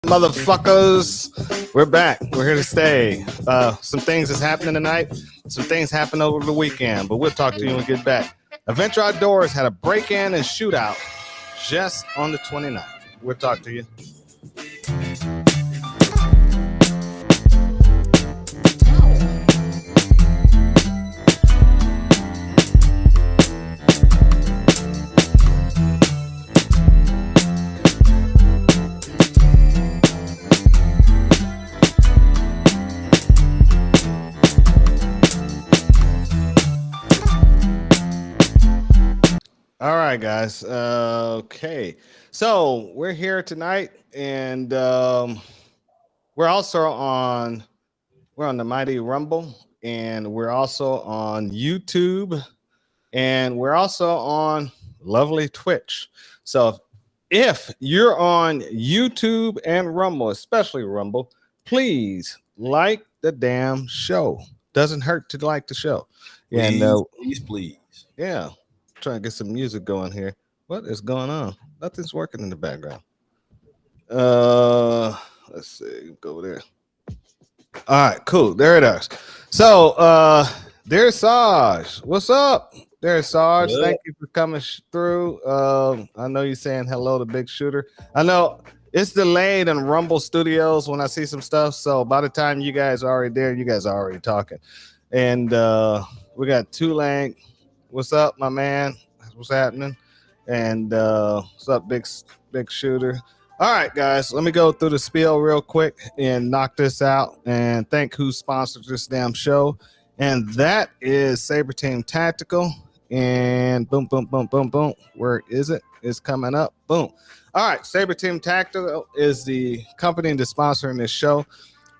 Motherfuckers, we're back. We're here to stay. Some things is happening tonight. Some things happened over the weekend, but we'll talk to you when we get back. Adventure Outdoors had a break-in and shootout just on the 29th. We'll talk to you. All right, guys. Okay, so we're here tonight, and we're also on the Mighty Rumble, and we're also on YouTube, and we're also on lovely Twitch. So if you're on YouTube and Rumble, especially Rumble, please like the damn show. Doesn't hurt to like the show. Please, And please. yeah. Trying to get some music going here. What is going on? Nothing's working in the background. Let's see. Go there. All right, cool. There it is. So, there's Saj. What's up? There's Saj. Hello. Thank you for coming through. I know you're saying hello to Big Shooter. I know it's delayed in Rumble Studios when I see some stuff. So by the time you guys are already there, you guys are already talking. And we got Tulane. What's up, my man? What's happening? And what's up, big Shooter? All right, guys, let me go through the spiel real quick and knock this out and thank who sponsored this damn show. And that is Saber Team Tactical. And boom, boom, boom, boom, boom. Where is it? It's coming up. Boom. All right, Saber Team Tactical is the company that's sponsoring this show.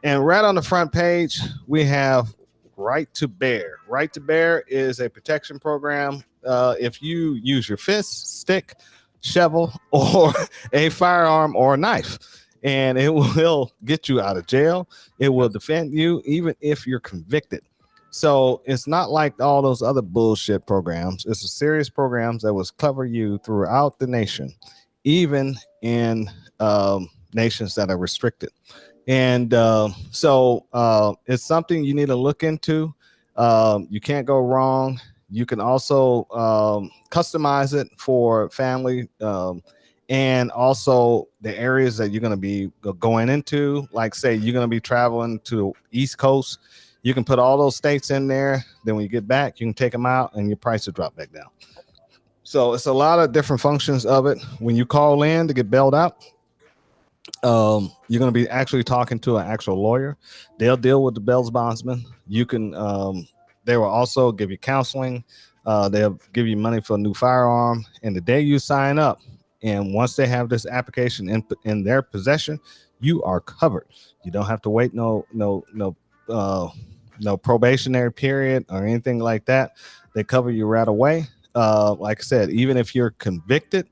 And right on the front page, we have Right to Bear. Right to Bear is a protection program. If you use your fist, stick, shovel, or a firearm or a knife, and it will get you out of jail. It will defend you even if you're convicted. So it's not like all those other bullshit programs. It's a serious programs that will cover you throughout the nation, even in nations that are restricted. And so it's something you need to look into. You can't go wrong. You can also customize it for family and also the areas that you're going to be going into. Like, say, you're going to be traveling to the East Coast. You can put all those states in there. Then when you get back, you can take them out and your price will drop back down. So it's a lot of different functions of it. When you call in to get bailed out, you're going to be actually talking to an actual lawyer. They'll deal with the bail bondsman. You can they will also give you counseling. They'll give you money for a new firearm. And the day you sign up, and once they have this application in their possession, you are covered. You don't have to wait no probationary period or anything like that. They cover you right away. Like I said, even if you're convicted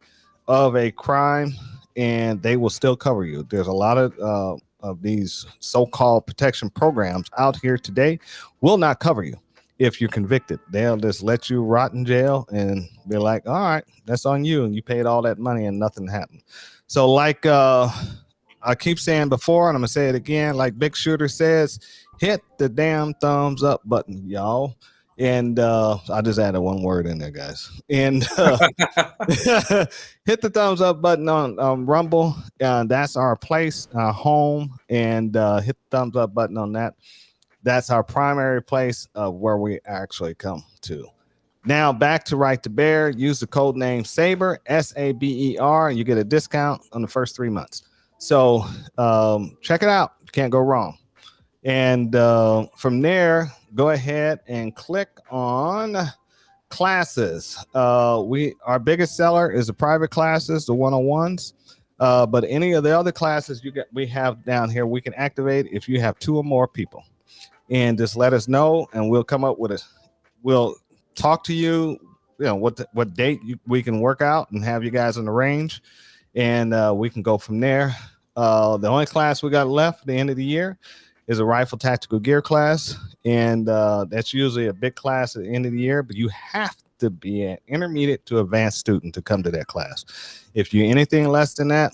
of a crime, and they will still cover you. There's a lot of these so-called protection programs out here today will not cover you if you're convicted. They'll just let you rot in jail and be like, all right, that's on you. And you paid all that money and nothing happened. So like I keep saying before, and I'm going to say it again, like Big Shooter says, hit the damn thumbs up button, y'all. And I just added one word in there, guys. And hit the thumbs up button on Rumble. That's our place, our home. And hit the thumbs up button on that. That's our primary place of where we actually come to. Now back to Right to Bear. Use the code name Saber, SABER. You get a discount on the first 3 months. So check it out. Can't go wrong. And from there, go ahead and click on classes. Our biggest seller is the private classes, the 101s. But any of the other classes we have down here, we can activate if you have 2 or more people. And just let us know, and we'll come up with we'll talk to you. You know what date we can work out and have you guys in the range, and we can go from there. The only class we got left at the end of the year is a rifle tactical gear class, and that's usually a big class at the end of the year, but you have to be an intermediate to advanced student to come to that class. If you're anything less than that,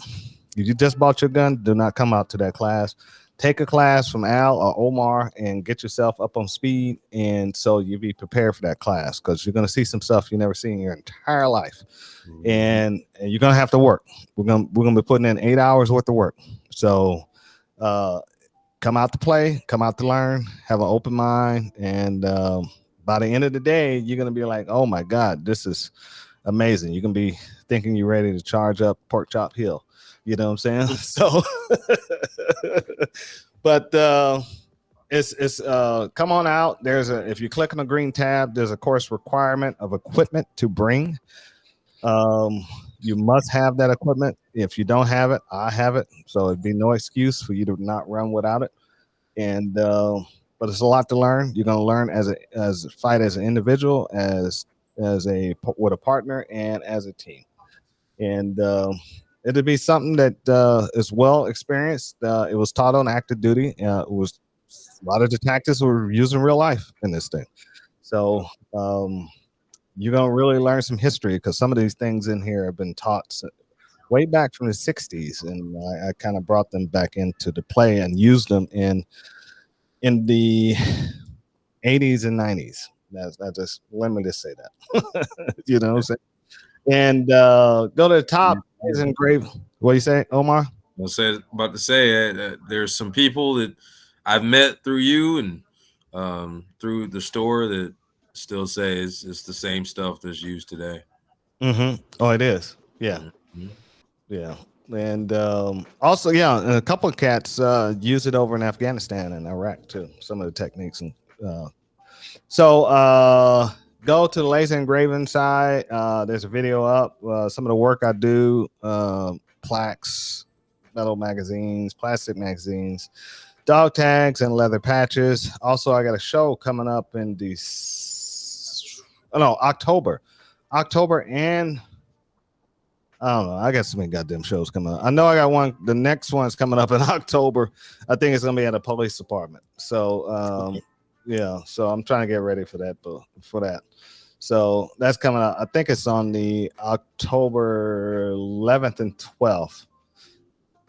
You just bought your gun, do not come out to that class. Take a class from Al or Omar and get yourself up on speed, and so you be prepared for that class because you're gonna see some stuff you never seen in your entire life, and you're gonna have to work. We're gonna be putting in 8 hours worth of work. So uh, come out to play, come out to learn, have an open mind, and by the end of the day, you're gonna be like, oh my god, this is amazing. You can be thinking you're ready to charge up Pork Chop Hill. You know what I'm saying? So, but it's come on out. There's a if you click on the green tab, there's a course requirement of equipment to bring. Um, you must have that equipment. If you don't have it, I have it. So it'd be no excuse for you to not run without it. And but it's a lot to learn. You're gonna learn as a fight as an individual, as a with a partner, and as a team. And it'll be something that is well experienced. It was taught on active duty. It was a lot of the tactics were used in real life in this thing. So you're gonna really learn some history because some of these things in here have been taught way back from the '60s, and I kind of brought them back into the play and used them in the '80s and '90s. That's just let me just say that. You know what I'm saying? And go to the top is engraved. What do you say, Omar? About to say there's some people that I've met through you and through the store that still say it's the same stuff that's used today. Oh, it is. Yeah, Mm-hmm. yeah. And also, yeah, a couple of cats use it over in Afghanistan and Iraq too. Some of the techniques and so go to the laser engraving side. There's a video up. Some of the work I do, plaques, metal magazines, plastic magazines, dog tags, and leather patches. Also, I got a show coming up in October, and I don't know. I got so many goddamn shows coming up. I know I got one. The next one's coming up in October. I think it's gonna be at a police department. So yeah, so I'm trying to get ready for that. For that, so that's coming out. I think it's on the October 11th and 12th.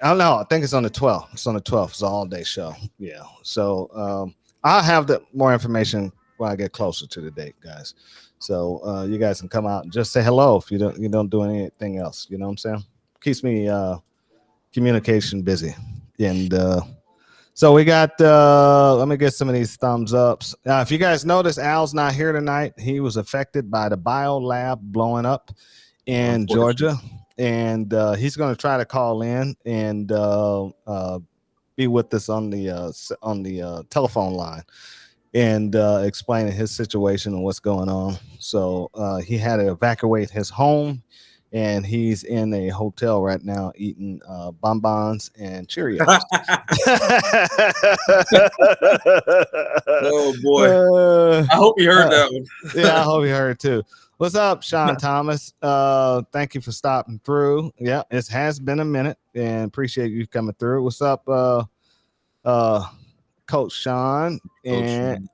I don't know. I think it's on the 12th. It's on the 12th. It's an all day show. Yeah. So I'll have the more information when I get closer to the date, guys. So you guys can come out and just say hello if you don't do anything else. You know what I'm saying? Keeps me communication busy. And so we got let me get some of these thumbs ups. If you guys notice, Al's not here tonight. He was affected by the bio lab blowing up in Georgia, and he's going to try to call in and be with us on the telephone line and explaining his situation and what's going on. So he had to evacuate his home, and he's in a hotel right now eating bonbons and Cheerios. Oh boy! I hope you heard that one. Yeah, I hope you heard too. What's up, Sean Thomas? Thank you for stopping through. Yeah, it has been a minute, and appreciate you coming through. What's up, Coach Sean? And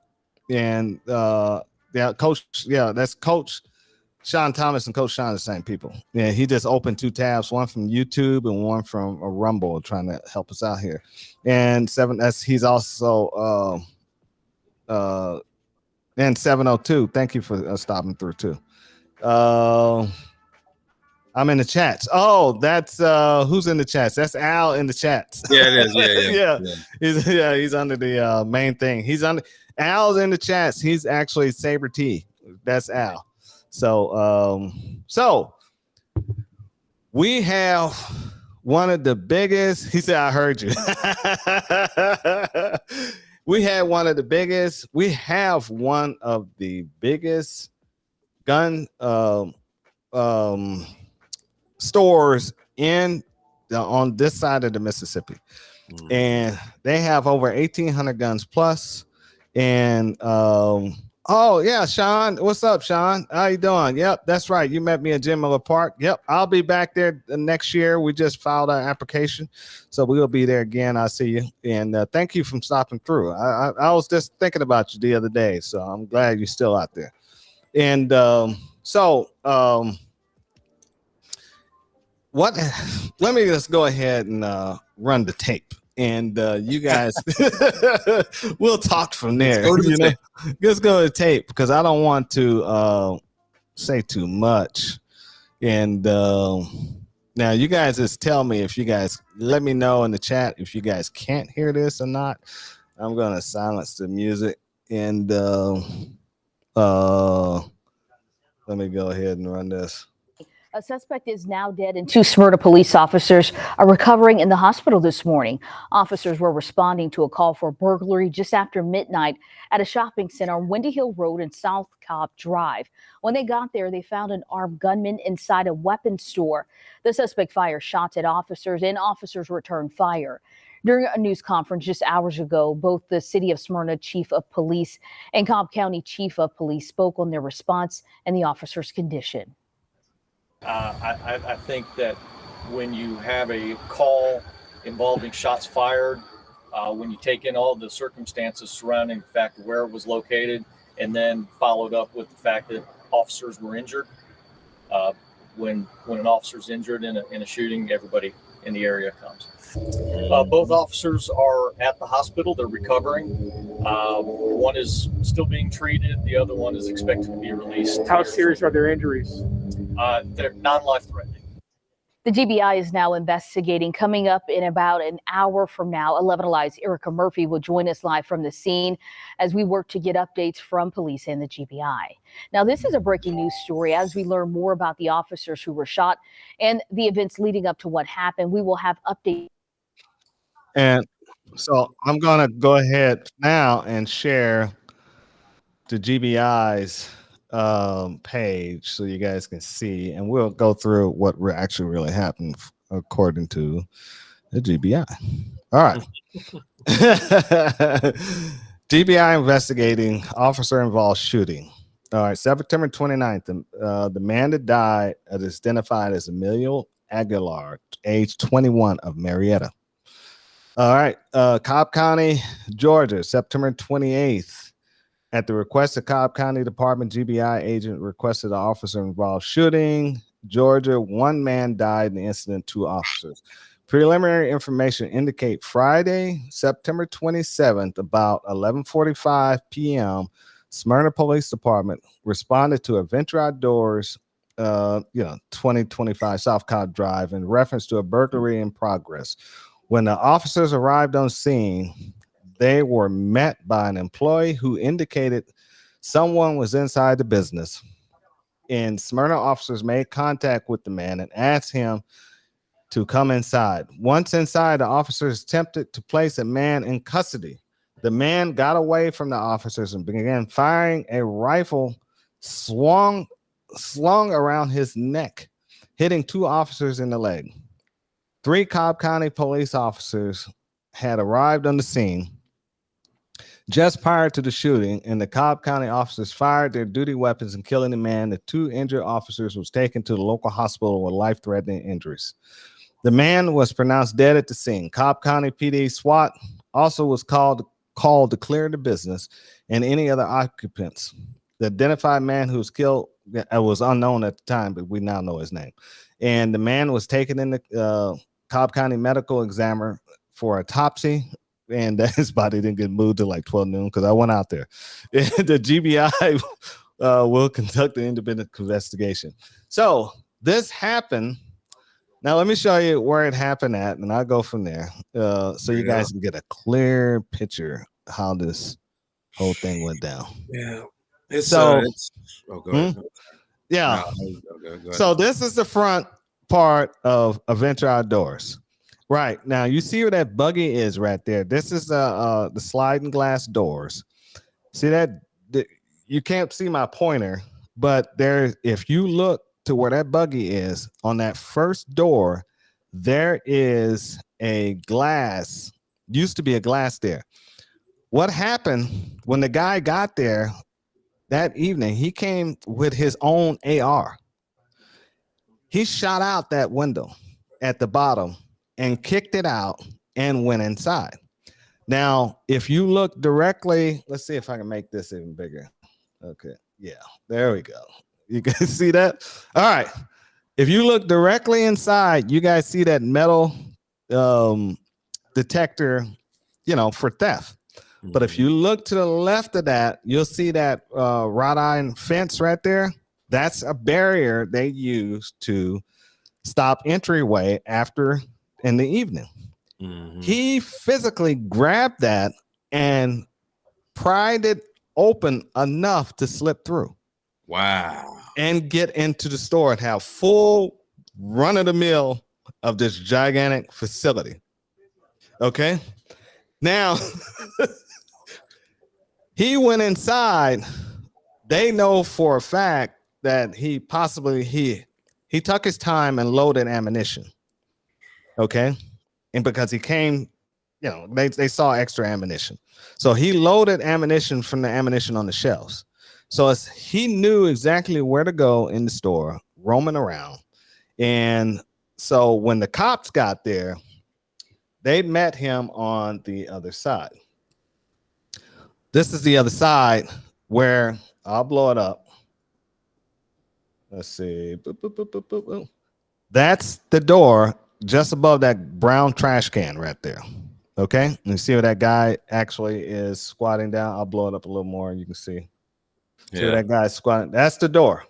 yeah, Coach. Yeah, that's Coach Sean Thomas and Coach Sean, the same people. Yeah, he just opened two tabs, one from YouTube and one from a Rumble, trying to help us out here. And he's also and 702. Thank you for stopping through too. I'm in the chats. Oh, that's who's in the chats? That's Al in the chats. Yeah, it is. Yeah. He's under the main thing. Al's in the chats. He's actually Saber T. That's Al. So we have one of the biggest. He said, "I heard you." We have one of the biggest gun stores on this side of the Mississippi, and they have over 1,800 guns plus. And oh yeah, Sean, what's up, Sean? How you doing? Yep, that's right. You met me at Jim Miller Park. Yep, I'll be back there next year. We just filed our application, so we will be there again. I'll see you, and thank you for stopping through. I was just thinking about you the other day, so I'm glad you're still out there. And what what? Let me just go ahead and run the tape, and you guys, we'll talk from there. Just go to the tape because I don't want to say too much. And now you guys just tell me if you guys let me know in the chat if you guys can't hear this or not. I'm gonna silence the music and let me go ahead and run this. A suspect is now dead and 2 Smyrna police officers are recovering in the hospital this morning. Officers were responding to a call for burglary just after midnight at a shopping center on Windy Hill Road and South Cobb Drive. When they got there, they found an armed gunman inside a weapons store. The suspect fired shots at officers and officers returned fire. During a news conference just hours ago, both the City of Smyrna Chief of Police and Cobb County Chief of Police spoke on their response and the officer's condition. I think that when you have a call involving shots fired, when you take in all the circumstances surrounding the fact of where it was located, and then followed up with the fact that officers were injured, when an officer's injured in a shooting, everybody in the area comes. Both officers are at the hospital. They're recovering. One is still being treated. The other one is expected to be released. How serious are their injuries? They're non-life threatening. The GBI is now investigating. Coming up in about an hour from now, 11 Alive's Erica Murphy will join us live from the scene as we work to get updates from police and the GBI. Now, this is a breaking news story. As we learn more about the officers who were shot and the events leading up to what happened, we will have updates. And so I'm going to go ahead now and share the GBI's page so you guys can see, and we'll go through what actually really happened according to the GBI. All right. GBI investigating officer involved shooting. All right, September 29th, the man that died is identified as Emilio Aguilar, age 21, of Marietta. All right, Cobb County, Georgia, September 28th. At the request of Cobb County Department, GBI agent requested an officer involved shooting. Georgia, 1 man died in the incident, 2 officers. Preliminary information indicate Friday, September 27th, about 11:45 p.m., Smyrna Police Department responded to a Venture Outdoors, 2025 South Cobb Drive in reference to a burglary in progress. When the officers arrived on scene, they were met by an employee who indicated someone was inside the business. And Smyrna officers made contact with the man and asked him to come inside. Once inside, the officers attempted to place a man in custody. The man got away from the officers and began firing a rifle slung around his neck, hitting 2 officers in the leg. 3 Cobb County police officers had arrived on the scene just prior to the shooting, and the Cobb County officers fired their duty weapons and killing the man. The 2 injured officers was taken to the local hospital with life-threatening injuries. The man was pronounced dead at the scene. Cobb County PD SWAT also was called to clear the business and any other occupants. The identified man who was killed was unknown at the time, but we now know his name. And the man was taken in the Cobb County Medical Examiner for autopsy, and his body didn't get moved till like 12 noon because I went out there. The GBI will conduct an independent investigation. So this happened. Now let me show you where it happened at, and I'll go from there so you guys can get a clear picture how this whole thing went down. Yeah. Go ahead. Yeah. Go ahead. So this is the front part of Adventure Outdoors. Right. Now you see where that buggy is right there. This is the sliding glass doors. See that? You can't see my pointer, but there, if you look to where that buggy is on that first door, there is a glass, used to be a glass there. What happened when the guy got there that evening, he came with his own AR. He shot out that window at the bottom and kicked it out and went inside. Now, if you look directly, let's see if I can make this even bigger. Okay, yeah, there we go. You can see that? All right. If you look directly inside, you guys see that metal detector, for theft. But if you look to the left of that, you'll see that wrought iron fence right there. That's a barrier they use to stop entryway after in the evening. He physically grabbed that and pried it open enough to slip through. Wow. And get into the store and have full run of the mill of this gigantic facility. Okay. Now, he went inside. They know for a fact that he took his time and loaded ammunition. Okay. And because he came, they saw extra ammunition. So he loaded ammunition from the ammunition on the shelves. So he knew exactly where to go in the store, roaming around. And so when the cops got there, they met him on the other side. This is the other side where I'll blow it up. Let's see. Boop, boop, boop, boop, boop, boop. That's the door just above that brown trash can right there. Okay. And you see where that guy actually is squatting down. I'll blow it up a little more. You can see. See where that guy's squatting. That's the door.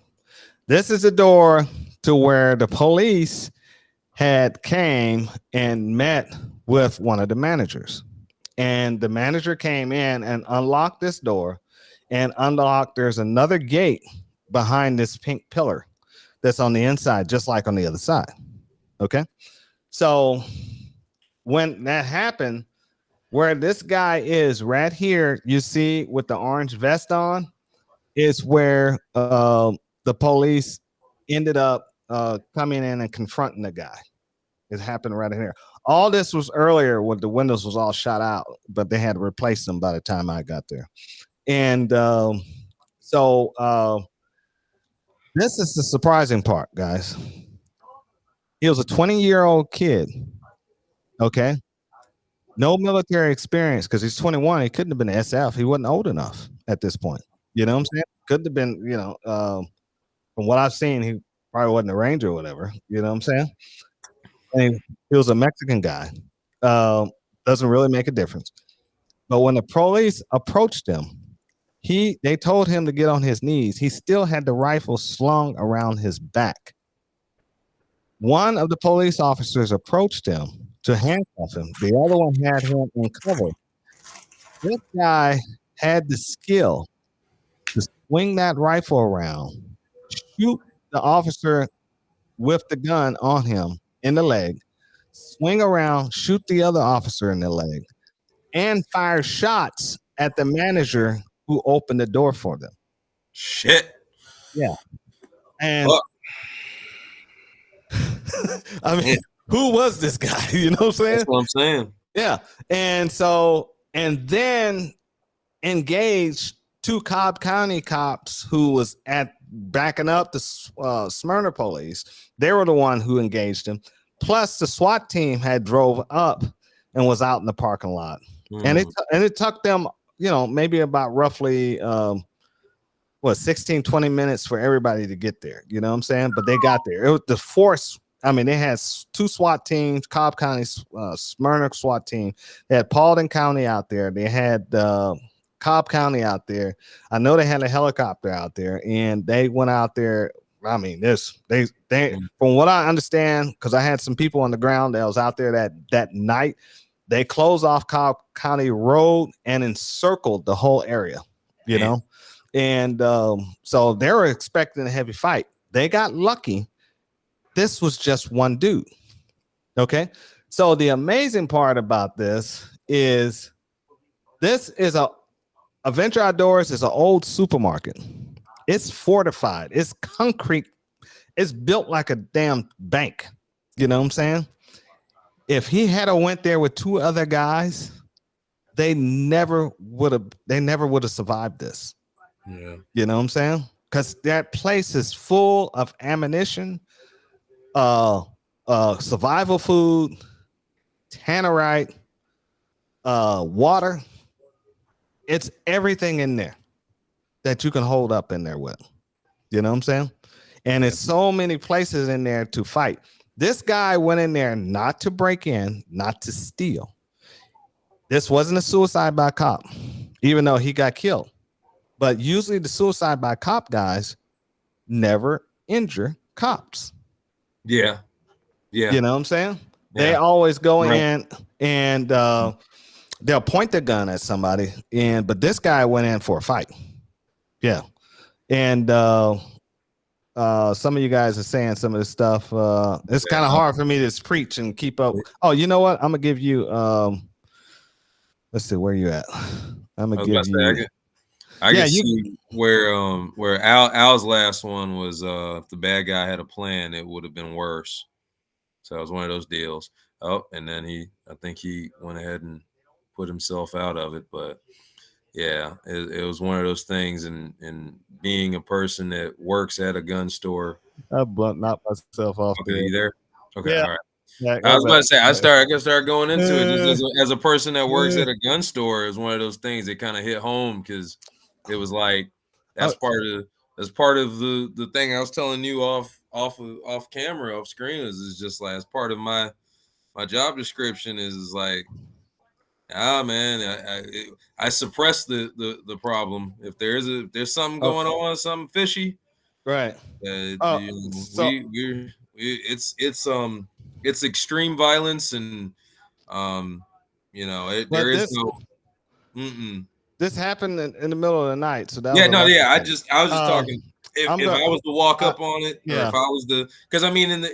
This is the door to where the police had came and met with one of the managers. And the manager came in and unlocked this door and there's another gate behind this pink pillar that's on the inside, just like on the other side. Okay. So when that happened, where this guy is right here, you see with the orange vest on, is where the police ended up coming in and confronting the guy. It happened right in here. All this was earlier when the windows was all shot out, but they had to replace them by the time I got there. And so this is the surprising part, guys. He was a 20-year-old kid. Okay. No military experience because he's 21. He couldn't have been SF. He wasn't old enough at this point. You know what I'm saying? Could have been, from what I've seen, he probably wasn't a Ranger or whatever. You know what I'm saying? And he was a Mexican guy. Doesn't really make a difference. But when the police approached him, they told him to get on his knees. He still had the rifle slung around his back. One of the police officers approached him to handcuff him. The other one had him in cover. This guy had the skill to swing that rifle around, shoot the officer with the gun on him in the leg, swing around, shoot the other officer in the leg, and fire shots at the manager who opened the door for them. Shit. Yeah. And I mean, who was this guy? You know what I'm saying? That's what I'm saying. Yeah. And then engaged two Cobb County cops who was backing up the Smyrna police. They were the one who engaged him. Plus the SWAT team had drove up and was out in the parking lot. And it took them, maybe about roughly 16, 20 minutes for everybody to get there. You know what I'm saying? But they got there. It was the force. I mean, they had two SWAT teams, Cobb County, Smyrna SWAT team. They had Paulding County out there. They had Cobb County out there. I know they had a helicopter out there, and they went out there. I mean, they from what I understand, because I had some people on the ground that was out there that night. They closed off Cobb County Road and encircled the whole area. You know, and so they were expecting a heavy fight. They got lucky. This was just one dude. Okay. So the amazing part about this is Adventure Outdoors is an old supermarket. It's fortified. It's concrete. It's built like a damn bank. You know what I'm saying? If he had went there with two other guys, they never would have survived this. Yeah. You know what I'm saying? Because that place is full of ammunition, survival food, tannerite, water. It's everything in there that you can hold up in there with. You know what I'm saying? And it's so many places in there to fight. This guy went in there not to break in, not to steal. This wasn't a suicide by cop, even though he got killed. But usually the suicide by cop guys never injure cops. Yeah. Yeah. You know what I'm saying? Yeah. They always go Right. in and they'll point the gun at somebody. But this guy went in for a fight. Yeah. And some of you guys are saying some of this stuff. It's kind of hard for me to preach and keep up. Oh, you know what? I'm gonna give you let's see where you at. I'm gonna give you I can see where Al's last one was if the bad guy had a plan, it would have been worse. So it was one of those deals. Oh, and then I think he went ahead and put himself out of it. But yeah, it was one of those things. And being a person that works at a gun store. I knocked myself off. Okay, you there? Okay, yeah. all right. Yeah, I was about to say I can start going into it just as a person that works at a gun store. Is one of those things that kind of hit home because it was like that's part of the thing I was telling you off camera, off screen is just like as part of my job description is like man, I suppress the problem if there's something going on, something fishy, right? It's extreme violence and there is no. This happened in the middle of the night, so that I was just talking. If I was to walk up on it, or if I was because I mean,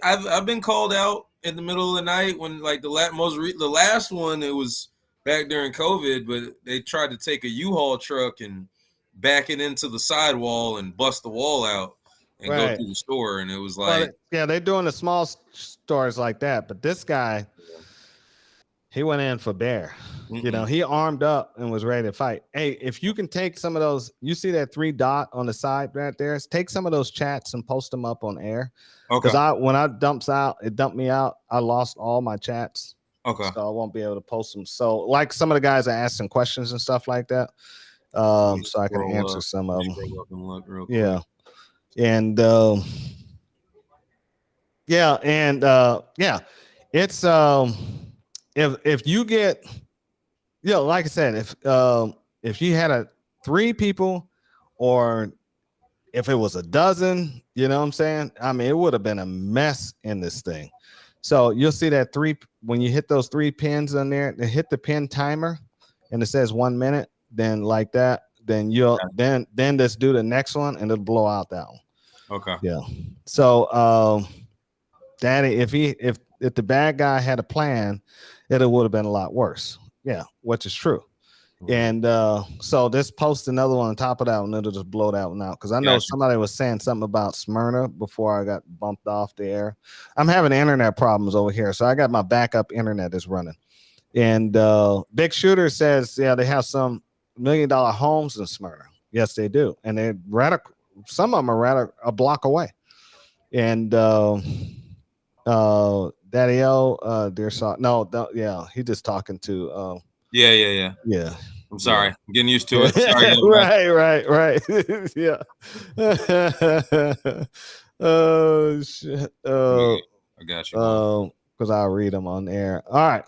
I've been called out in the middle of the night when like the last one, it was back during COVID, but they tried to take a U-Haul truck and back it into the sidewall and bust the wall out and go through the store, and it was like, they're doing the small stores like that, but this guy, he went in for bear. You know, he armed up and was ready to fight. Hey, if you can take some of those, you see that 3 dot on the side right there, take some of those chats and post them up on air. Because when I dumped me out, I lost all my chats. Okay. So I won't be able to post them. So like some of the guys are asking questions and stuff like that. So I can answer some of them. Yeah. And it's if you get, like I said, if you had 3 people, or if it was a dozen, you know what I'm saying? I mean, it would have been a mess in this thing. So you'll see that when you hit those 3 pins on there, they hit the pin timer, and it says 1 minute. Then like that, then then just do the next one, and it'll blow out that one. Okay. Yeah. So, Daddy, if the bad guy had a plan, it would have been a lot worse. Yeah, which is true. And so this post another one on top of that one, it'll just blow that one out. Because I know somebody was saying something about Smyrna before I got bumped off the air. I'm having internet problems over here, so I got my backup internet is running. And Big Shooter says, they have some $1 million homes in Smyrna. Yes, they do, and they're some of them are a block away. And Daddy O, he just talking to yeah. I'm sorry. I'm getting used to it. Sorry, right. Yeah. Oh shit. I got you. Because I'll read them on air. All right.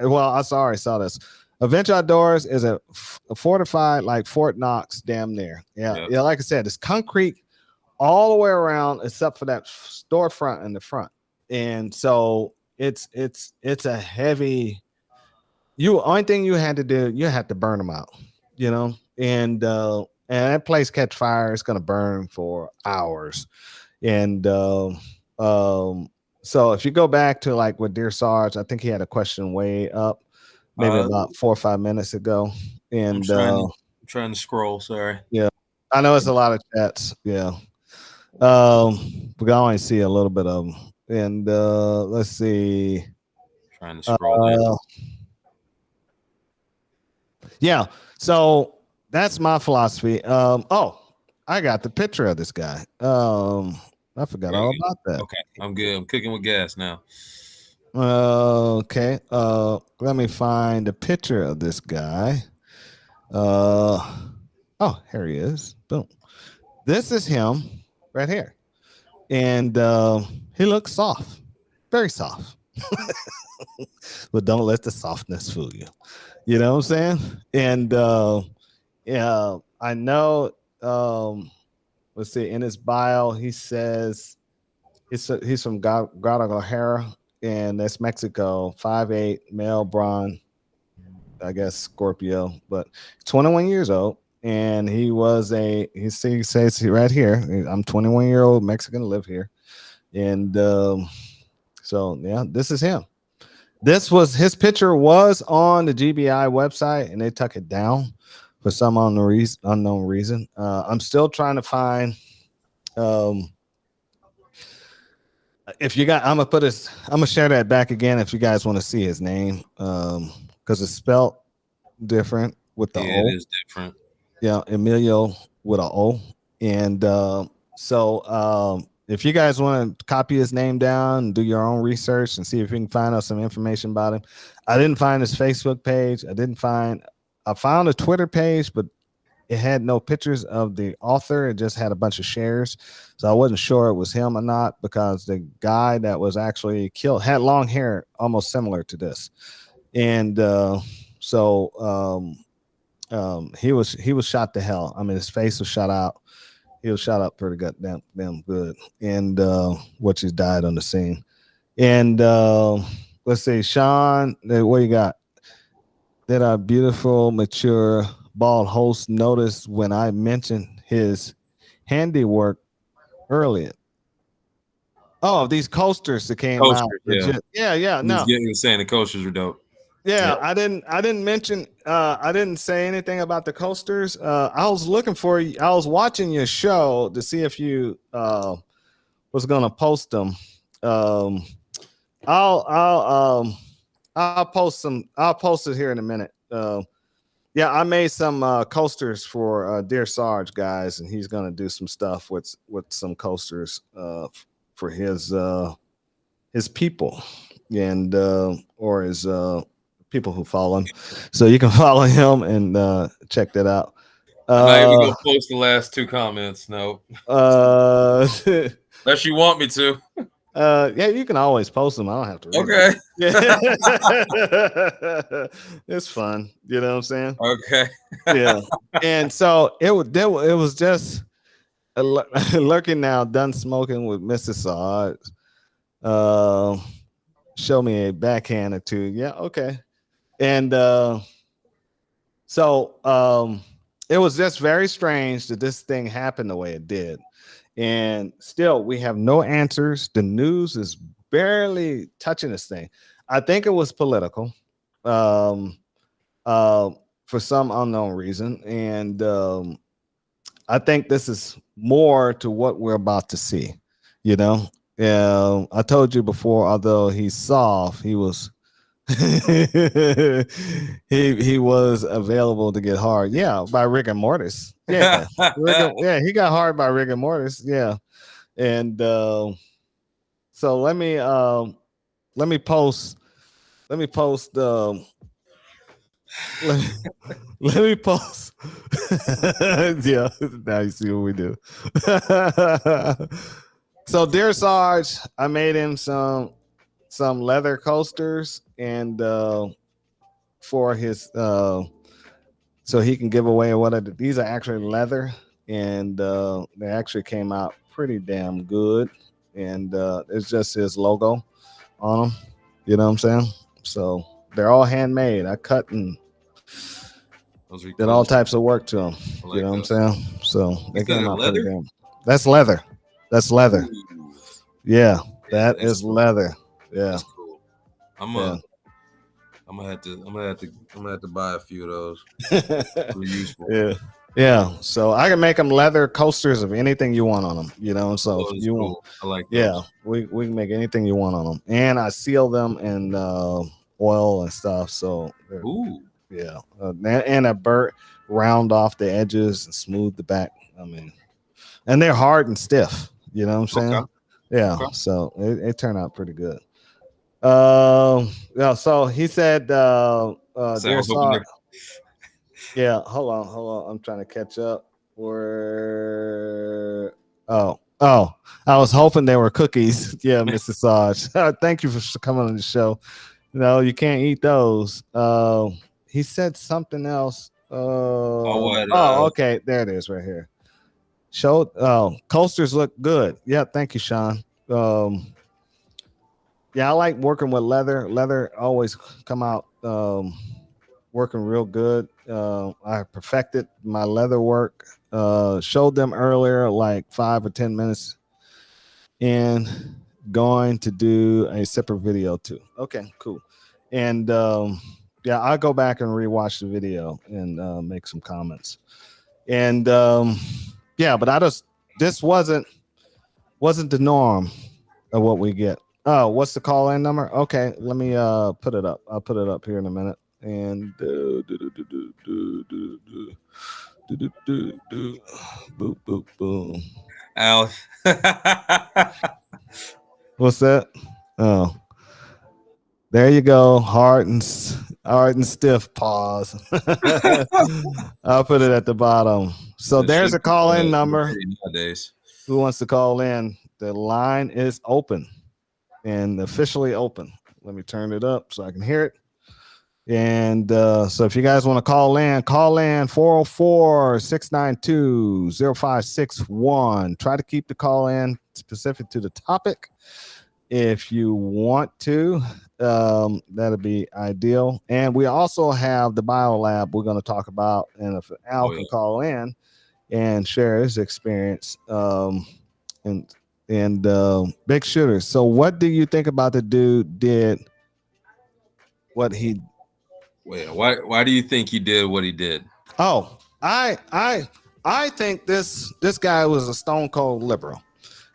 Well, I already saw this. Adventure Outdoors is a fortified like Fort Knox, damn near. Yeah. Like I said, it's concrete all the way around except for that storefront in the front. And so it's a heavy. Only thing you had to do, you had to burn them out, and that place catch fire. It's gonna burn for hours, and so if you go back to like with Dear Sarge, I think he had a question way up, maybe about 4 or 5 minutes ago, and I'm trying to scroll. Sorry. Yeah, I know it's a lot of chats. Yeah, we can only see a little bit of them, and let's see. Trying to scroll. Yeah, so that's my philosophy. I got the picture of this guy. I forgot all about that. Okay, I'm good. I'm cooking with gas now. Okay. Let me find a picture of this guy. Here he is. Boom. This is him. right here, and he looks soft, very soft. But don't let the softness fool you. You know what I'm saying? And yeah, I know. Let's see. In his bio, he says he's from Guadalajara, and that's Mexico. 5'8", male, brawn, I guess Scorpio, but 21 years old. And he says right here, I'm 21-year-old Mexican, live here. And so yeah, this is him. His picture was on the GBI website, and they took it down for some unknown reason. I'm still trying to find. If you got, I'm gonna share that back again if you guys want to see his name, because it's spelled different with the O. It is different. Yeah, Emilio with an O, and so if you guys want to copy his name down and do your own research and see if you can find out some information about him. I didn't find his Facebook page. I found a Twitter page, but it had no pictures of the author. It just had a bunch of shares. So I wasn't sure it was him or not, because the guy that was actually killed had long hair, almost similar to this. And he was shot to hell. I mean, his face was shot out. He was shot up pretty goddamn good, and which he died on the scene. And let's see, Sean, what you got? Did our beautiful, mature, bald host notice when I mentioned his handiwork earlier? Oh, these coasters that came out. Yeah. No, he was saying the coasters are dope. Yeah, I didn't mention. I didn't say anything about the coasters. I was looking for you. I was watching your show to see if you was gonna post them. I'll post some. I'll post it here in a minute. Yeah, I made some coasters for Dear Sarge, guys, and he's gonna do some stuff with some coasters for his people and or his people who follow him. So you can follow him and check that out. I'm not even gonna post the last two comments. No. Unless you want me to. Yeah, you can always post them. I don't have to read okay. Yeah. It's fun. You know what I'm saying? Okay. Yeah. And so it was just lurking now, done smoking with Mr. Sarge. Show me a backhand or two. Yeah, okay. And so it was just very strange that this thing happened the way it did. And still, we have no answers. The news is barely touching this thing. I think it was political for some unknown reason. And I think this is more to what we're about to see. You know, I told you before, although he's soft, he was he was available to get hard. Yeah, by rigor mortis. Yeah, he got hard by rigor mortis. Yeah, and so let me post. Let me post. Let me post. Yeah, now you see what we do. So, Dear Sarge, I made him some leather coasters and for his so he can give away these are actually leather, and they actually came out pretty damn good, and it's just his logo on them. You know what I'm saying? So they're all handmade. I cut and did all types of work to them. Like you know what I'm saying? So they came out pretty damn. That's leather. That's leather. Ooh. Yeah, that is cool. Leather. Yeah. That's cool. I'm gonna have to buy a few of those. Really useful. Yeah. So I can make them leather coasters of anything you want on them. You know, so if you want, I like those. Yeah, we can make anything you want on them, and I seal them in oil and stuff. So yeah, and I round off the edges and smooth the back. I mean, and they're hard and stiff. You know what I'm saying? Okay. Yeah. Okay. So it turned out pretty good. Yeah, so he said there's yeah, hold on, I'm trying to catch up. Oh, I was hoping they were cookies. Yeah, Mrs. Saj. Thank you for coming on the show. No, you can't eat those. He said something else. Okay, there it is right here. Coasters look good. Yeah, thank you, Sean. Yeah, I like working with leather. Leather always come out working real good. I perfected my leather work. Showed them earlier, like 5 or 10 minutes in. Going to do a separate video too. Okay, cool. And yeah, I'll go back and rewatch the video and make some comments. And yeah, but this wasn't the norm of what we get. Oh, what's the call-in number? Okay, let me put it up. I'll put it up here in a minute. And boop boop boom. Al. What's that? Oh, there you go. Hard and stiff. Pause. I'll put it at the bottom. So there's a call-in number. Nowadays. Who wants to call in? The line is open and officially open. Let me turn it up so I can hear it. And so if you guys want to call in 404-692-0561. Try to keep the call in specific to the topic. If you want to, that'd be ideal. And we also have the bio lab we're going to talk about. And if Al can call in and share his experience, and big shooters. So what do you think about the dude did what he? Wait, why do you think he did what he did? Oh, I think this guy was a stone cold liberal.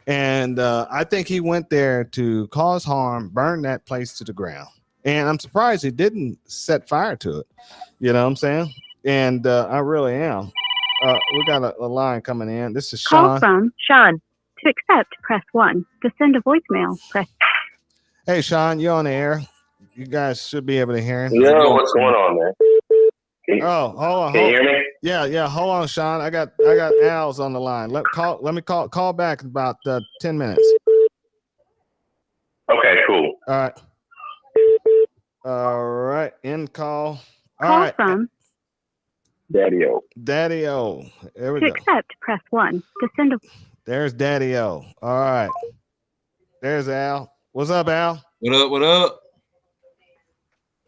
And I think he went there to cause harm, burn that place to the ground. And I'm surprised he didn't set fire to it. You know what I'm saying? And I really am. We got a line coming in. This is Sean. Call from Sean. To accept, press 1. To send a voicemail, press. Hey, Sean, you're on the air. You guys should be able to hear him. Yeah, what's going on, man? Hold on. Can you hear me? Yeah. Hold on, Sean. I got Al's on the line. Let me call back in about 10 minutes. Okay, cool. All right. End call. Call right. From Daddy-O. Daddy-O. There we go. To accept, press 1. To send a. There's Daddy-O. All right. There's Al. What's up, Al? What up?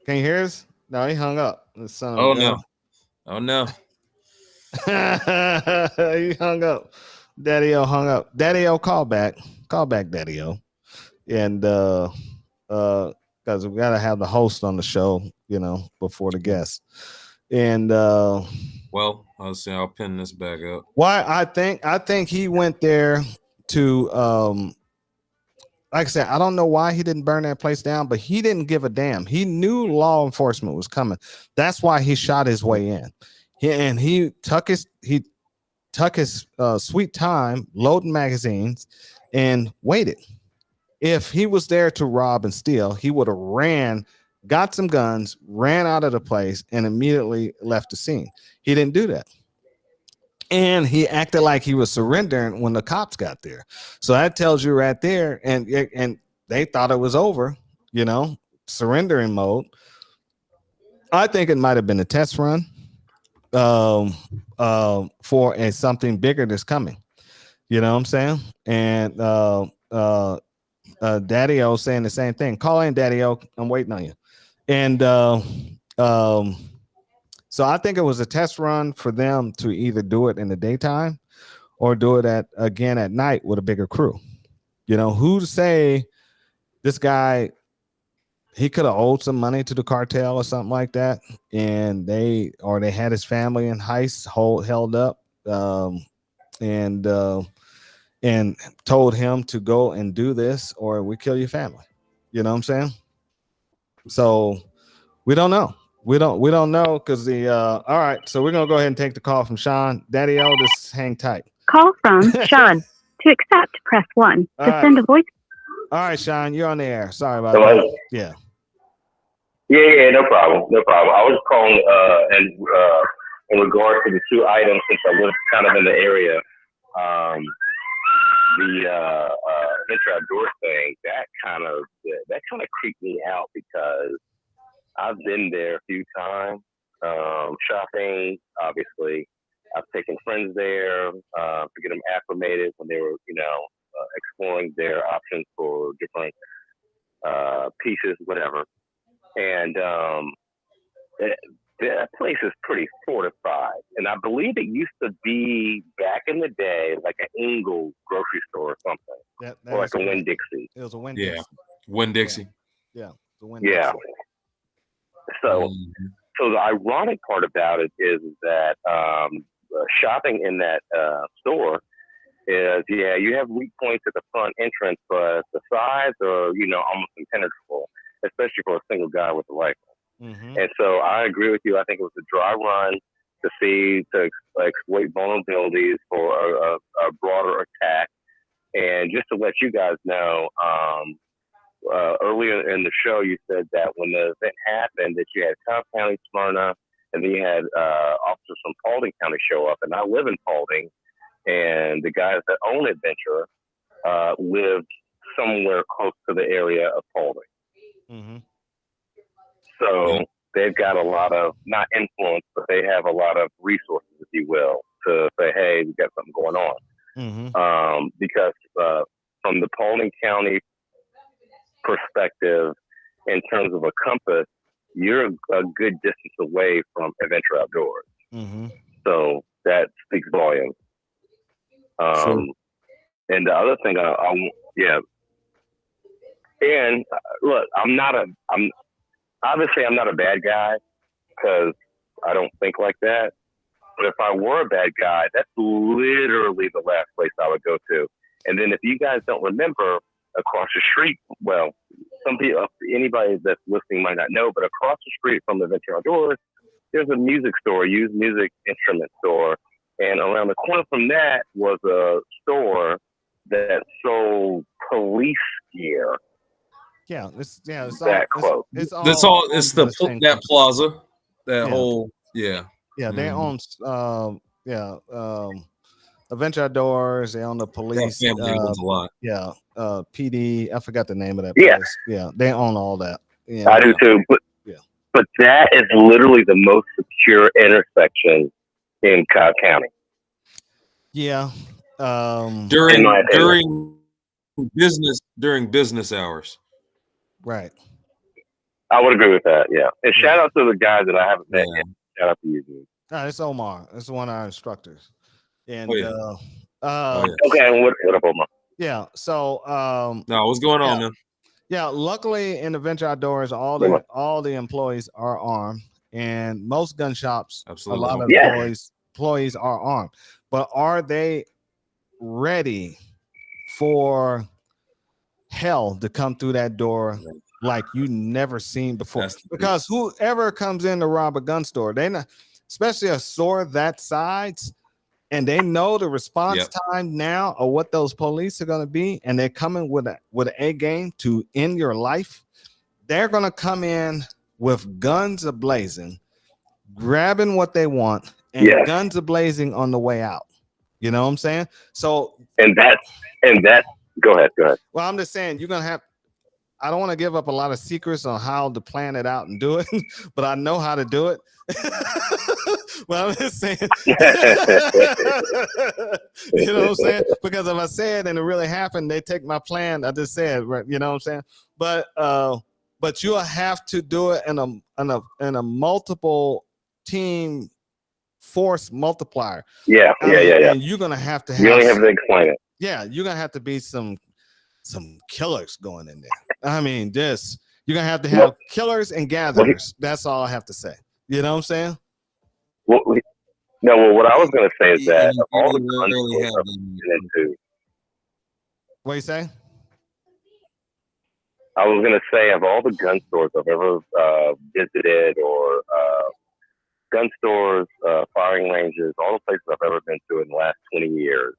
Can you hear us? No, he hung up. Oh no. He hung up. Daddy-O hung up. Daddy-O, call back. Call back, Daddy-O. And because we gotta have the host on the show, before the guest. And well, I'll pin this back up. Why I think he went there to like I said, I don't know why he didn't burn that place down, but he didn't give a damn. He knew law enforcement was coming. That's why he shot his way in. He took his sweet time loading magazines and waited. If he was there to rob and steal, he would have got some guns, ran out of the place, and immediately left the scene. He didn't do that. And he acted like he was surrendering when the cops got there. So that tells you right there. And they thought it was over, surrendering mode. I think it might have been a test run for something bigger that's coming. You know what I'm saying? And Daddy-O saying the same thing. Call in, Daddy-O. I'm waiting on you. And so I think it was a test run for them to either do it in the daytime or do it again at night with a bigger crew. Who to say this guy, he could have owed some money to the cartel or something like that, and they had his family in heist held up, and told him to go and do this or we kill your family. You know what I'm saying? So we don't know. We don't know because all right, so we're gonna go ahead and take the call from Sean. Daddy-O, just hang tight. Call from Sean. To accept, press 1. To send a voice. All right, Sean, you're on the air. Sorry about that. Yeah. Yeah, no problem. I was calling in regard to the two items since I was kind of in the area. the Venture Outdoors thing, that kind of creeped me out because I've been there a few times, shopping. Obviously, I've taken friends there to get them acclimated when they were, exploring their options for different pieces, whatever. And that place is pretty fortified, and I believe it used to be back in the day like an Ingles grocery store or something, or like a Winn-Dixie. It was a Winn-Dixie. Yeah, Winn-Dixie. Yeah, the Winn-Dixie. Yeah. So the ironic part about it is that shopping in that store is, you have weak points at the front entrance, but the sides are, almost impenetrable, especially for a single guy with a rifle. Mm-hmm. And so I agree with you. I think it was a dry run to exploit vulnerabilities for a broader attack. And just to let you guys know, earlier in the show, you said that when the event happened, that you had Cobb County, Smyrna, and then you had officers from Paulding County show up. And I live in Paulding, and the guys that own Adventure live somewhere close to the area of Paulding. Mm-hmm. So they've got a lot of, not influence, but they have a lot of resources, if you will, to say, hey, we got something going on. Mm-hmm. Because from the Paulding County perspective, in terms of a compass, you're a good distance away from Adventure Outdoors. Mm-hmm. So that speaks volumes. Sure. And the other thing, and look, I'm obviously not a bad guy because I don't think like that. But if I were a bad guy, that's literally the last place I would go to. And then if you guys don't remember, across the street, well, some people, anybody that's listening might not know, but across the street from Adventure Outdoors, there's a music store, used music instrument store. And around the corner from that was a store that sold police gear. Yeah, it's that all, close. it's that plaza, that whole Yeah, they own Adventure Outdoors. They own the police. That family owns a lot. Yeah, PD. I forgot the name of that Yeah. place. Yeah, they own all that. Yeah, I do too. But that is literally the most secure intersection in Cobb County. Yeah. During business hours. Right. I would agree with that. Yeah. And shout out to the guys that I haven't met yet. Shout out to you, dude. No, it's Omar. It's one of our instructors. And okay, and what up, Omar? Yeah. So what's going on, man? Yeah, luckily in Adventure Outdoors, all the employees are armed, and most gun shops, absolutely, a lot of employees are armed. But are they ready for hell to come through that door like you never seen before? Because whoever comes in to rob a gun store, they not, especially a store that size, and they know the response time now of what those police are going to be, and they're coming with an A game to end your life. They're going to come in with guns ablazing, grabbing what they want, and guns ablazing on the way out. You know what I'm saying? So and that go ahead. Well, I'm just saying you're going to have, I don't want to give up a lot of secrets on how to plan it out and do it, but I know how to do it. Well, I'm just saying, you know what I'm saying? Because if I say it and it really happened, they take my plan. I just said, right? You know what I'm saying? But you'll have to do it in a multiple team force multiplier. Yeah. And you're gonna have to. You only have to explain it. Yeah, you're gonna have to be some killers going in there. I mean, you're gonna have to have killers and gatherers. That's all I have to say. You know what I'm saying? Well, what I was gonna say is that of all the gun stores I've been into, what you say? I was gonna say of all the gun stores I've ever visited, or gun stores, firing ranges, all the places I've ever been to in the last 20 years,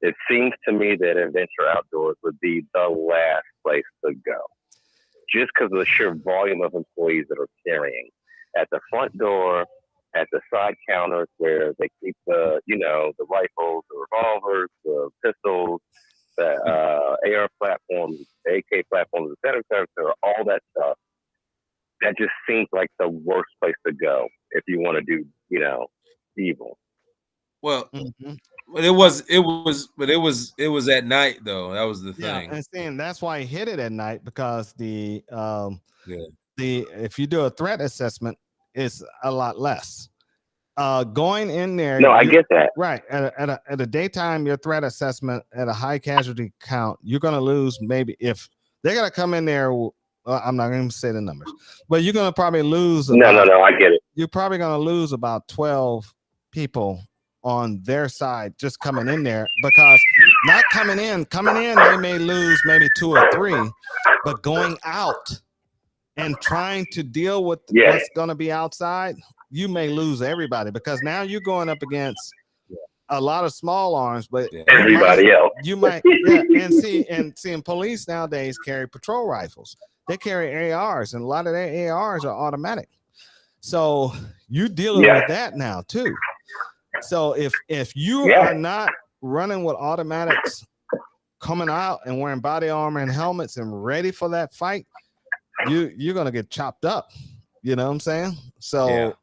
it seems to me that Adventure Outdoors would be the last place to go, just because of the sheer volume of employees that are carrying. At the front door, at the side counters where they keep the rifles, the revolvers, the pistols, the AR platforms, AK platforms, et cetera, all that stuff. That just seems like the worst place to go if you want to do, evil. Well, but it was at night though. That was the thing. And seeing that's why he hit it at night, because if you do a threat assessment, it's a lot less. Going in there. No, I get that. Right. At a daytime, your threat assessment at a high casualty count, you're going to lose maybe if they're going to come in there. I'm not going to say the numbers, but you're going to probably lose. No, I get it. You're probably going to lose about 12 people on their side just coming in there, because not coming in, they may lose maybe 2 or 3, but going out and trying to deal with what's going to be outside, you may lose everybody, because now you're going up against a lot of small arms, but everybody else. You might, and seeing police nowadays carry patrol rifles. They carry ARs, and a lot of their ARs are automatic. So you dealing with that now too. So if you are not running with automatics, coming out and wearing body armor and helmets and ready for that fight, you're gonna get chopped up. You know what I'm saying? So it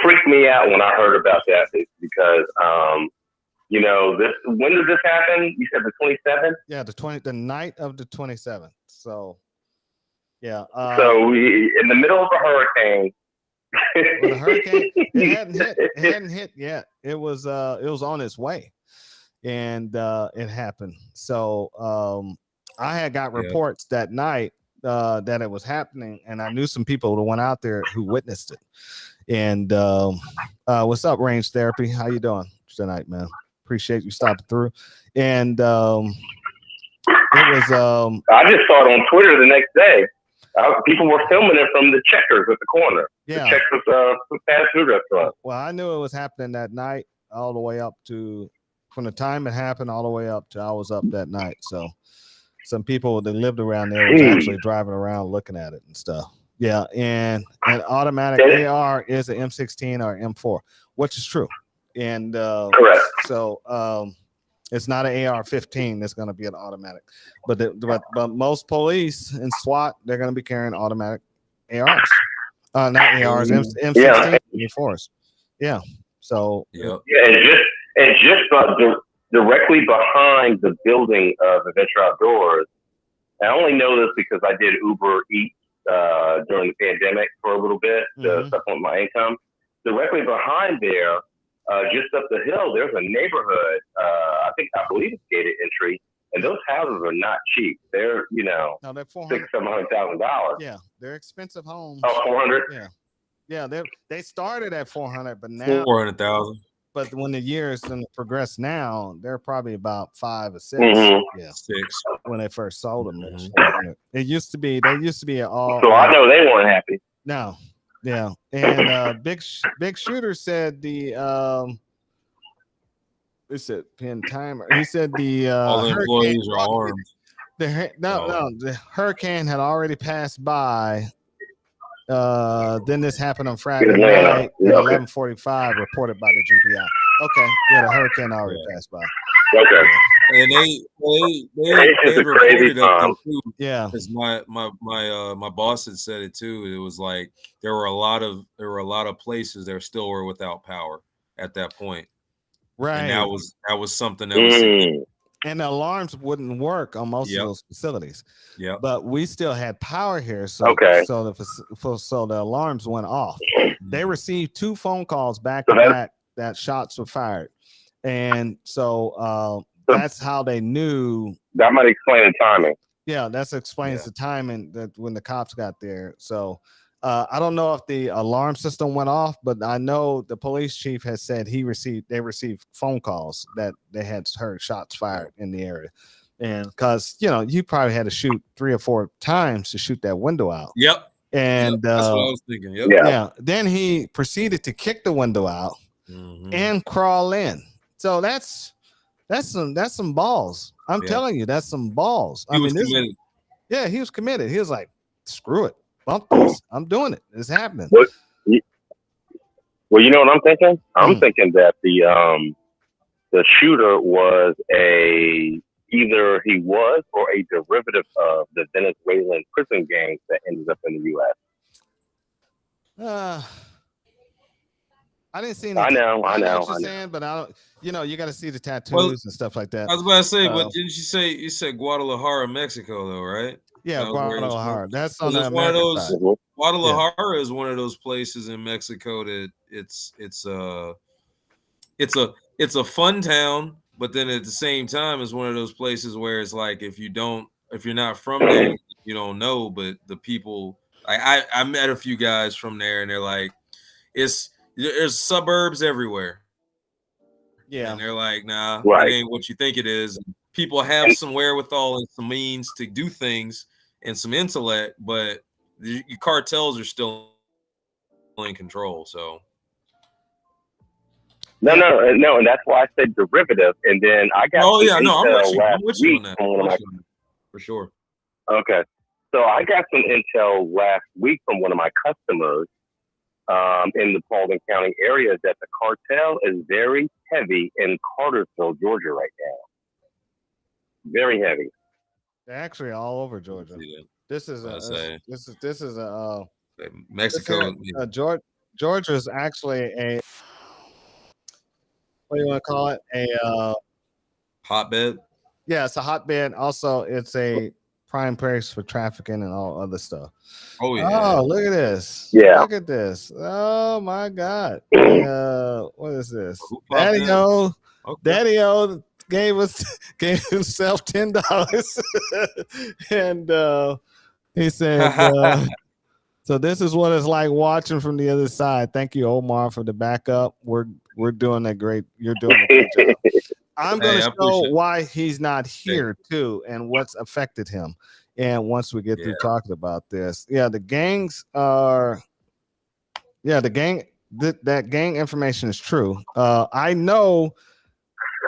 freaked me out when I heard about that, because when did this happen? You said the 27th? Yeah, the night of the 27th. So so in the middle of a hurricane. Well, the hurricane it hadn't hit yet. It was on its way, and it happened. So I had got reports that night that it was happening, and I knew some people who went out there who witnessed it. And what's up, Range Therapy? How you doing tonight, man? Appreciate you stopping through. And it was I just saw it on Twitter the next day. People were filming it from the Checkers at the corner. Yeah, the Checkers fast food restaurant. Well, I knew it was happening that night, all the way up to from the time it happened all the way up to I was up that night. So some people that lived around there was actually driving around looking at it and stuff. Yeah, and an automatic AR is an M16 or M4, which is true. And correct. So it's not an AR-15 that's going to be an automatic, but most police and SWAT, they're going to be carrying automatic ARs, not ARs, M16 M4s. Yeah. So and just directly behind the building of Adventure Outdoors. I only know this because I did Uber Eats during the pandemic for a little bit to supplement my income. Directly behind there, just up the hill, there's a neighborhood. I believe it's gated entry, and those houses are not cheap. They're they're $600,000-$700,000. Yeah, they're expensive homes. Oh, 400. Yeah. They started at 400, but now 400,000. But when the years progress now, they're probably about 5 or 6. Yeah, 6 when they first sold them. They used to be all. So I know they weren't happy. No, yeah, and Big Shooter said he said pin timer. He said all the employees are armed. The hurricane had already passed by. Then this happened on Friday night at 11:45, reported by the GBI. Okay, yeah, the hurricane already passed by. Okay, and they reported up too. Yeah, because my boss had said it too. It was like there were a lot of places that still were without power at that point. Right, and that was something that was. And the alarms wouldn't work on most of those facilities. Yeah, but we still had power here, so the alarms went off. They received 2 phone calls back to back that shots were fired, and so that's how they knew. That might explain the timing. Yeah, that explains the timing that when the cops got there. So I don't know if the alarm system went off, but I know the police chief has said they received phone calls that they had heard shots fired in the area. And because you probably had to shoot 3 or 4 times to shoot that window out. Yep. And that's what I was thinking. Yep. Yeah. Then he proceeded to kick the window out and crawl in. So that's some balls. I'm telling you, that's some balls. He was committed. Yeah, he was committed. He was like, screw it. bump this. I'm doing it. It's happening. Well, you know what I'm thinking? I'm thinking that the shooter was either he was or a derivative of the Venezuelan prison gangs that ended up in the U.S. I didn't see any. I know what you're saying, but I don't. You know, you got to see the tattoos and stuff like that. I was about to say, but didn't you said Guadalajara, Mexico, though, right? Yeah, Guadalajara. That's on the one of those. side. Guadalajara is one of those places in Mexico that it's a fun town, but then at the same time, it's one of those places where it's like if you're not from there, you don't know. But the people, I met a few guys from there, and they're like, there's suburbs everywhere. Yeah, and they're like, nah, right. It ain't what you think it is. People have some wherewithal and some means to do things and some intellect, but the cartels are still in control. So. No, and that's why I said derivative. And then I got I'm with you on that. For sure. Okay, so I got some intel last week from one of my customers in the Paulding County area that the cartel is very heavy in Cartersville, Georgia, right now. Very heavy. They're actually all over Georgia. This is Mexico. Georgia is actually a, what do you want to call it? A hotbed. Yeah, it's a hotbed. Also, it's a prime place for trafficking and all other stuff. Oh yeah. Oh, look at this. Yeah. Look at this. Oh my God. What is this? Daddy-O. Okay. Daddy-O gave himself $10. And he said, so this is what it's like watching from the other side. Thank you, Omar, for the backup. We're doing a great. You're doing a great job. I'm going to show why he's not here too, and what's affected him. And once we get through talking about this, the gangs are, that gang information is true. I know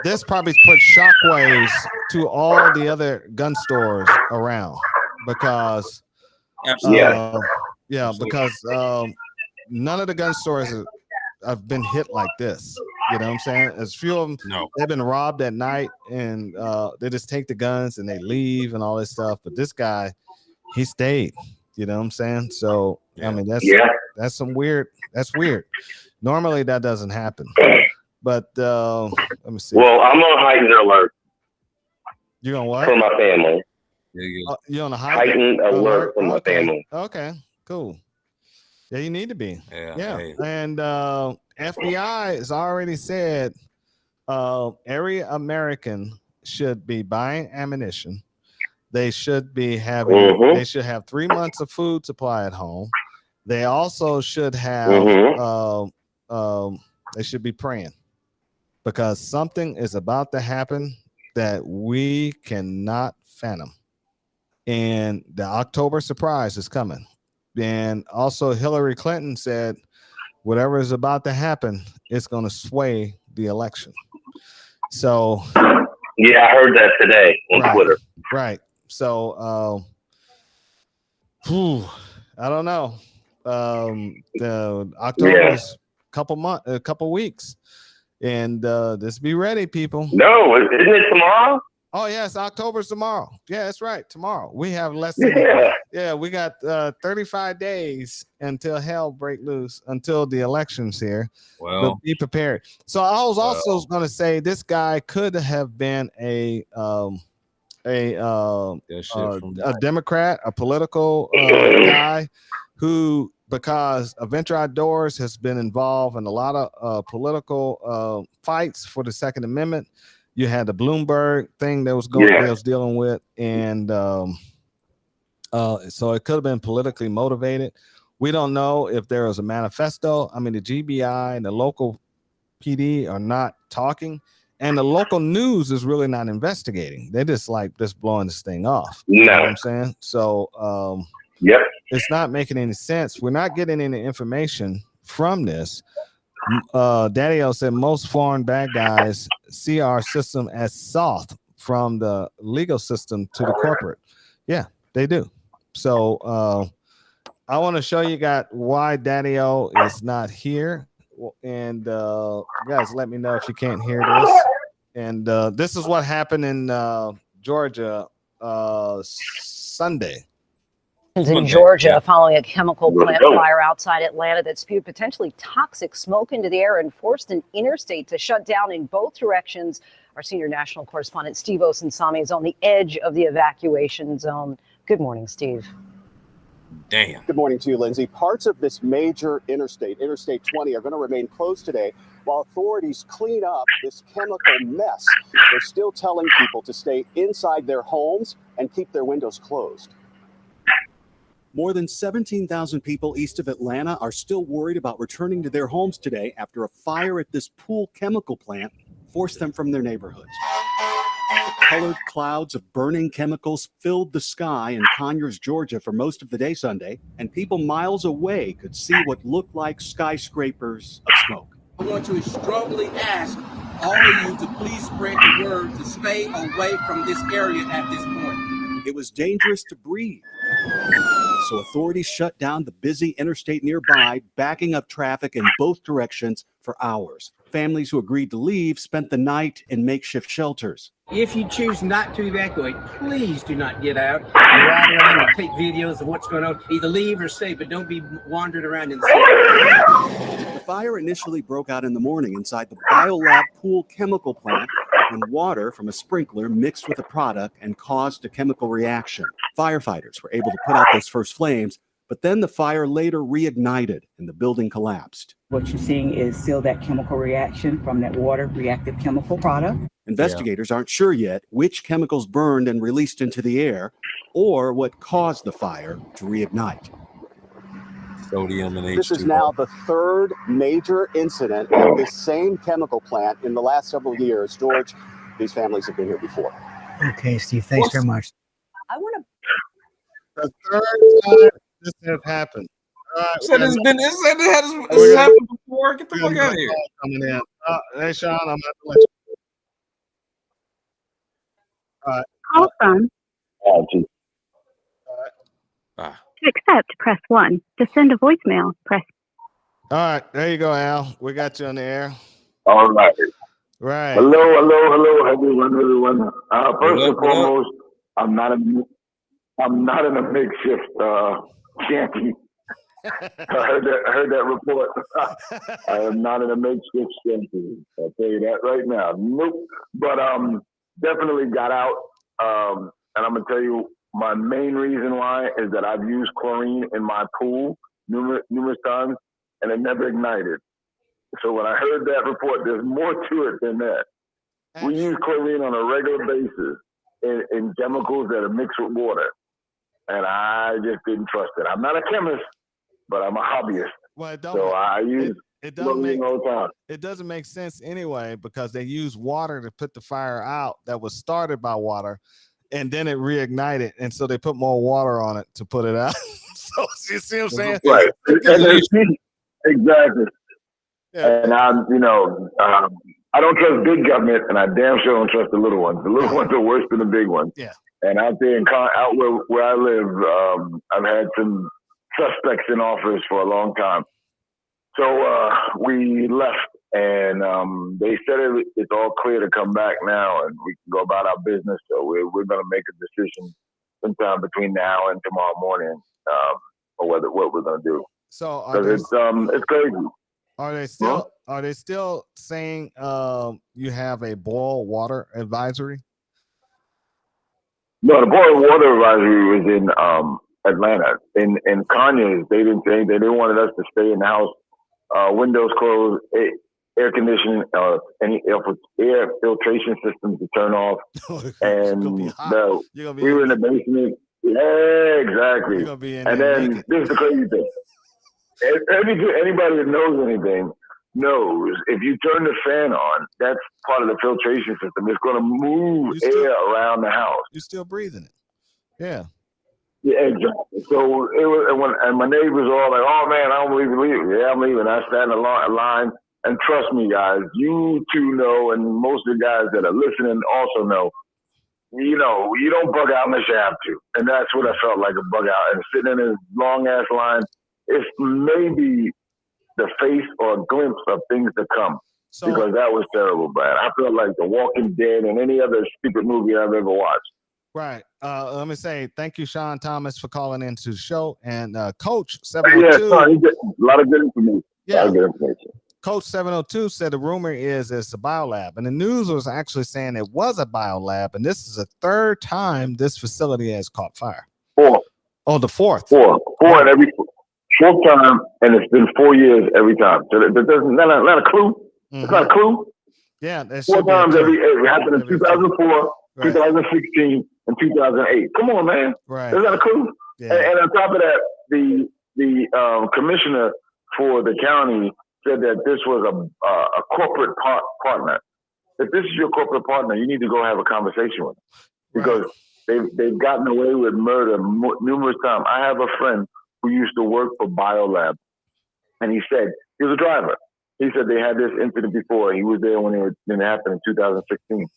this probably put shockwaves to all the other gun stores around because, because none of the gun stores have been hit like this. You know what I'm saying? As few of them, they've been robbed at night, and they just take the guns and they leave and all this stuff. But this guy, he stayed. You know what I'm saying? So I mean, that's some weird. That's weird. Normally that doesn't happen. But let me see. Well, I'm on heightened alert. You on what? For my family. You're on a heightened alert for my family. Okay, cool. Yeah, you need to be. Yeah. And FBI has already said every American should be buying ammunition. They should be having. They should have 3 months of food supply at home. They also should have. They should be praying because something is about to happen that we cannot fathom. And the October surprise is coming. And also Hillary Clinton said, whatever is about to happen, it's going to sway the election. So, yeah, I heard that today on Twitter. Right. So, I don't know. The October is a couple weeks, and just be ready, people. No, isn't it tomorrow? Oh yes, October's tomorrow. Yeah, that's right. Tomorrow we have less than we got 35 days until hell break loose, until the elections here. Well, but be prepared. So I was also going to say this guy could have been a Democrat, a political guy who, because Adventure Outdoors has been involved in a lot of political fights for the Second Amendment. You had the Bloomberg thing that was dealing with, and so it could have been politically motivated. We don't know if there was a manifesto. I mean, the GBI and the local PD are not talking, and the local news is really not investigating. They're just blowing this thing off. You know what I'm saying? So, it's not making any sense. We're not getting any information from this. Daddy-O said most foreign bad guys see our system as soft from the legal system to the corporate. Yeah, they do. So I want to show you why Daddy-O is not here. And guys, let me know if you can't hear this. And this is what happened in Georgia Sunday. In Georgia, following a chemical plant fire outside Atlanta that spewed potentially toxic smoke into the air and forced an interstate to shut down in both directions. Our senior national correspondent Steve Osunsami is on the edge of the evacuation zone. Good morning, Steve. Damn. Good morning to you, Lindsay. Parts of this major interstate, Interstate 20, are going to remain closed today while authorities clean up this chemical mess. They're still telling people to stay inside their homes and keep their windows closed. More than 17,000 people east of Atlanta are still worried about returning to their homes today after a fire at this Pool chemical plant forced them from their neighborhoods. The colored clouds of burning chemicals filled the sky in Conyers, Georgia for most of the day Sunday, and people miles away could see what looked like skyscrapers of smoke. I want to strongly ask all of you to please spread the word to stay away from this area at this point. It was dangerous to breathe, so authorities shut down the busy interstate nearby, backing up traffic in both directions for hours. Families who agreed to leave spent the night in makeshift shelters. If you choose not to evacuate, please do not get out and ride around and take videos of what's going on. Either leave or stay, but don't be wandering around in the city. The fire initially broke out in the morning inside the Biolab Pool chemical plant when water from a sprinkler mixed with the product and caused a chemical reaction. Firefighters were able to put out those first flames, but then the fire later reignited and the building collapsed. What you're seeing is still that chemical reaction from that water reactive chemical product. Investigators aren't sure yet which chemicals burned and released into the air or what caused the fire to reignite. Sodium and H2O. This is now the third major incident at this same chemical plant in the last several years. George, these families have been here before. Okay, Steve, thanks very much. I want to. The third time this has happened. Said it happened before. Get the fuck out of here. Coming in. Hey, Sean, I'm going to let you. All right. Call from. To accept, press 1. To send a voicemail, press. All right, there you go, Al. We got you on the air. All right. Right. Hello, everyone. First and foremost, I'm not in a makeshift shanty. I heard that report. I am not in a makeshift shanty. I'll tell you that right now. Nope. But definitely got out. And I'm gonna tell you my main reason why is that I've used chlorine in my pool numerous times, and it never ignited. So when I heard that report, there's more to it than that. We use chlorine on a regular basis in chemicals that are mixed with water, and I just didn't trust it. I'm not a chemist, but I'm a hobbyist. Well, so I use chlorine all the time. It doesn't make sense anyway because they use water to put the fire out that was started by water, and then it reignited, and so they put more water on it to put it out. So you see what I'm saying? Right. Exactly. Yeah. And I don't trust big government, and I damn sure don't trust the little ones. The little ones are worse than the big ones. Yeah. And out there out where I live, I've had some suspects in office for a long time. So we left, and they said it's all clear to come back now, and we can go about our business. So we're going to make a decision sometime between now and tomorrow morning, or what we're going to do. So it's crazy. Are they still saying you have a boil water advisory? No, the boil water advisory was in Atlanta. In Conyers, they didn't say anything. They wanted us to stay in the house, windows closed, air conditioning, any air filtration systems to turn off. And we were in the basement. Yeah, exactly. And then this is the crazy thing. Anybody that knows anything knows if you turn the fan on, that's part of the filtration system. It's going to move air around the house. You're still breathing it. Yeah. Yeah, exactly. So it was, and my neighbors were all like, "Oh man, I don't believe you leaving." Yeah, I'm leaving. I stand in line, and trust me, guys, you two know, and most of the guys that are listening also know. you know, you don't bug out unless you have to. And that's what I felt like, a bug out. And sitting in this long ass line, it's maybe the face or a glimpse of things to come. Because that was terrible, Brad. I felt like The Walking Dead and any other stupid movie I've ever watched. Right. Let me say thank you, Sean Thomas, for calling into the show. And Coach 702. Yeah, a lot of good information. Yeah. A lot of good information. Coach 702 said the rumor is it's a biolab, and the news was actually saying it was a biolab, and this is the third time this facility has caught fire. Four. Oh, the fourth. Four at every fourth time, and it's been 4 years every time. So that doesn't not a clue. Mm-hmm. It's not a clue. Yeah, 4 times it happened in 2004, right. 2016, and 2008. Come on, man. Right. Is that a clue? Yeah. And on top of that, the commissioner for the county said that this was a corporate partner. If this is your corporate partner, you need to go have a conversation with them, because they've gotten away with murder numerous times. I have a friend who used to work for Biolab, and he said he was a driver. He said they had this incident before. He was there when it happened in 2016,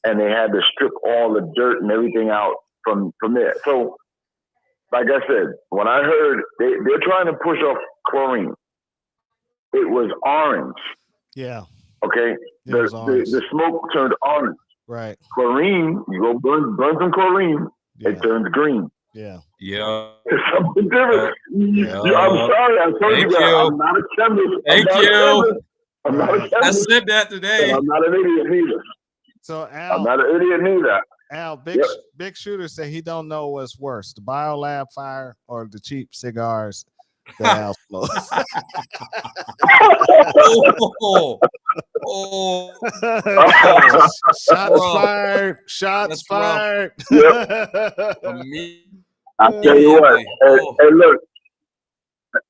and they had to strip all the dirt and everything out from there. So, like I said, when I heard they're trying to push off chlorine, it was orange. Yeah. Okay. The smoke turned orange. Right. Chlorine, you go burn some chlorine, it turns green. Yeah. Yeah. It's something different. I'm sorry. I told you that. I'm not a chemist. Thank you. I'm not a chemist. I said that today. I'm not an idiot neither. So Al, I'm not an idiot neither. Al, Big Shooter said he don't know what's worse, the biolab fire or the cheap cigars that Al smokes. Shots fired. Shots fired. I'll tell you what. Hey, look.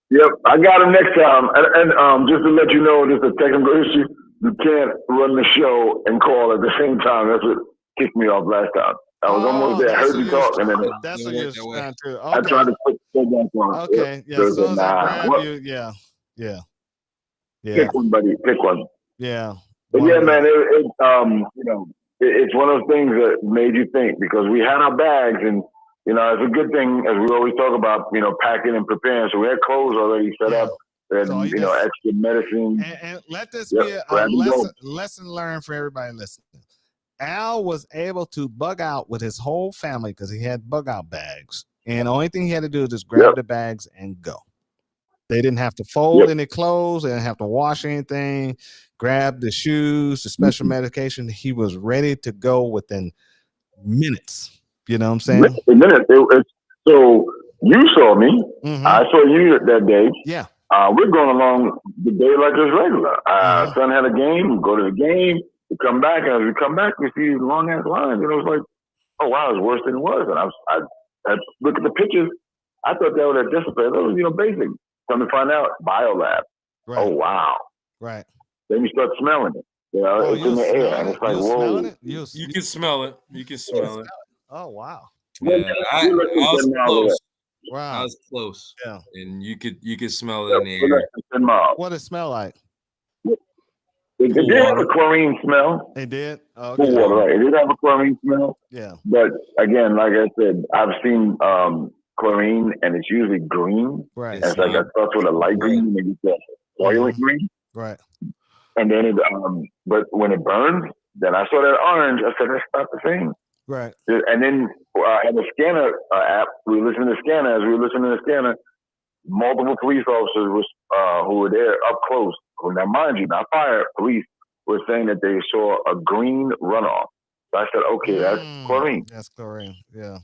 Yep, I got him next time. And just to let you know, just a technical issue. You can't run the show and call at the same time. That's what kicked me off last time. I was almost there. I heard you talk, and then that's what you're trying to. Okay. I tried to put that on. Okay, yeah. As soon as I grab you, yeah. Pick one, buddy. Pick one. Yeah. But yeah, man. It's one of those things that made you think, because we had our bags, and it's a good thing, as we always talk about, packing and preparing. So we had clothes already set up. And, extra medicine. And let this be a lesson learned for everybody listening. Al was able to bug out with his whole family because he had bug out bags. And the only thing he had to do is just grab the bags and go. They didn't have to fold any clothes. They didn't have to wash anything, grab the shoes, the special medication. He was ready to go within minutes. You know what I'm saying? Minutes. So you saw me. Mm-hmm. I saw you that day. Yeah. We're going along the day like it's regular. Son had a game, we go to the game, we come back, and as we come back, we see these long ass lines. And it was like, oh wow, it's worse than it was. And I look at the pictures, I thought that would have dissipated. That was, basic. Come to find out, biolab. Right. Oh wow. Right. Then you start smelling it. It's in the air. And it's like, whoa. You can smell it. You can smell it. Oh wow. Yeah, I was close. Wow, I was close. Yeah, and you could smell it in the air. What did it smell like? It did have a chlorine smell. It did. Oh, okay. Water, right? It did have a chlorine smell. Yeah. But again, like I said, I've seen chlorine, and it's usually green. Right. And it's like it starts with a light green, and you get oily green. Right. And then but when it burns, then I saw that orange. I said, that's not the same. Right. And then I had a scanner app. We were listening to the scanner. As we were listening to the scanner, multiple police officers who were there up close. Now, mind you, not fire, police were saying that they saw a green runoff. So I said, okay, that's chlorine. That's chlorine, yeah.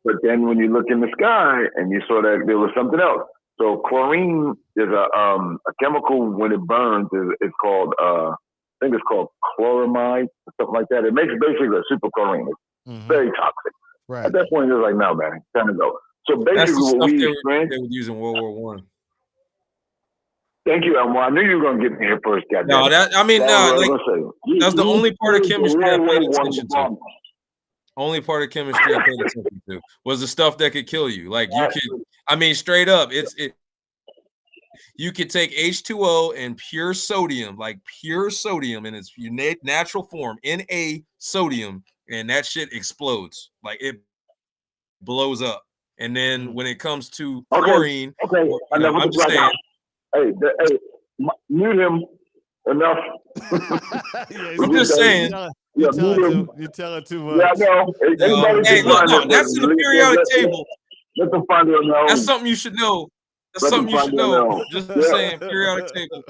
But then when you look in the sky and you saw that there was something else. So chlorine is a chemical when it burns. It's called I think it's called chloramide or something like that. It makes basically a super chlorine. It's very toxic. Right. At that point, it's like, no, man, time to go. So basically, what we experienced, they would use in World War One. Thank you, Elmo. I knew you were going to get me here first, goddamn. No, that's the only part of chemistry I paid attention to. Only part of chemistry I paid attention to was the stuff that could kill you. Like straight up, you could take H2O and pure sodium in its natural form, Na sodium, and that shit explodes. Like it blows up. And then when it comes to chlorine, okay. I'm just saying. Hey, mute him enough. I'm just saying. You tell it too much. Yeah, I know. Hey, look, no, that's in the periodic table. Let them find it on their own. That's something you should know. That's something you should know. Just saying, periodic table.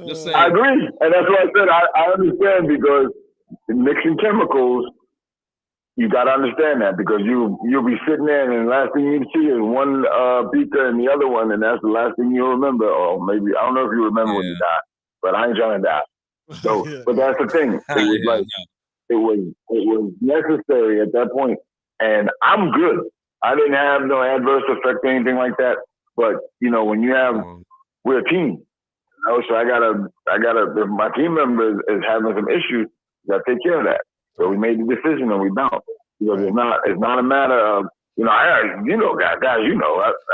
Just saying. I agree, and that's what I said. I understand because mixing chemicals, you got to understand that because you'll be sitting there and the last thing you see is one beaker and the other one, and that's the last thing you'll remember. Or maybe I don't know if you remember when you die, but I ain't trying to die. So, but that's the thing. It was necessary at that point, and I'm good. I didn't have no adverse effect or anything like that. But when you have, we're a team. So I gotta. If my team member is having some issues, I gotta take care of that. So we made the decision and we bounced because it's not a matter of guys. I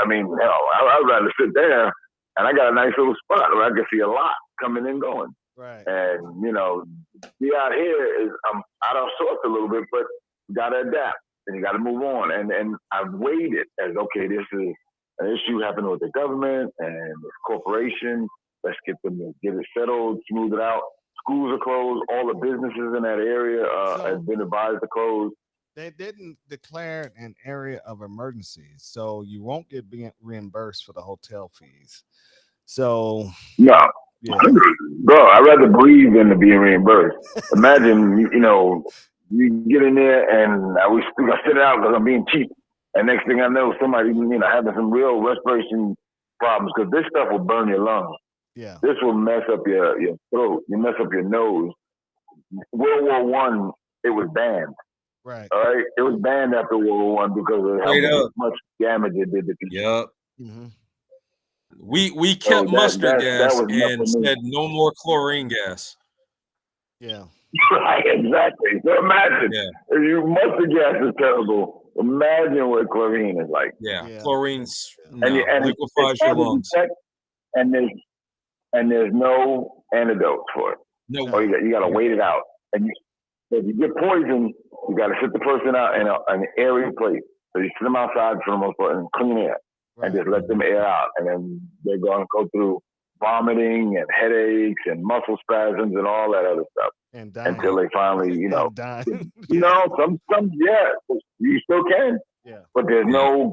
mean, hell, I'd rather sit there and I got a nice little spot where I can see a lot coming and going. Right. And be out here is I'm out of sorts a little bit, but you gotta adapt and you gotta move on. And I've weighed it as okay, this is an issue happening with the government and this corporation. Let's get it settled, smooth it out. Schools are closed. All the businesses in that area have been advised to close. They didn't declare an area of emergency, so you won't get reimbursed for the hotel fees. So no, bro, I'd rather breathe than to be reimbursed. Imagine, you get in there and I sit it out because I'm being cheap, and next thing I know, somebody having some real respiration problems because this stuff will burn your lungs. Yeah, this will mess up your throat. You mess up your nose. World War I, it was banned. Right. All right. It was banned after World War I because of how much damage it did to people. Yep. Mm-hmm. We kept mustard gas and said no more chlorine gas. Yeah. Right. Exactly. So imagine if mustard gas is terrible. Imagine what chlorine is like. Yeah. Chlorine's liquefies your lungs. And there's no antidote for it. No. Oh, you got to wait it out. And if you get poisoned, you got to sit the person out in an airy place. So you sit them outside for the most part in clean air and just let them air out. And then they're going to go through vomiting and headaches and muscle spasms and all that other stuff. And dying. Until they finally, dying. some you still can. Yeah. But there's no,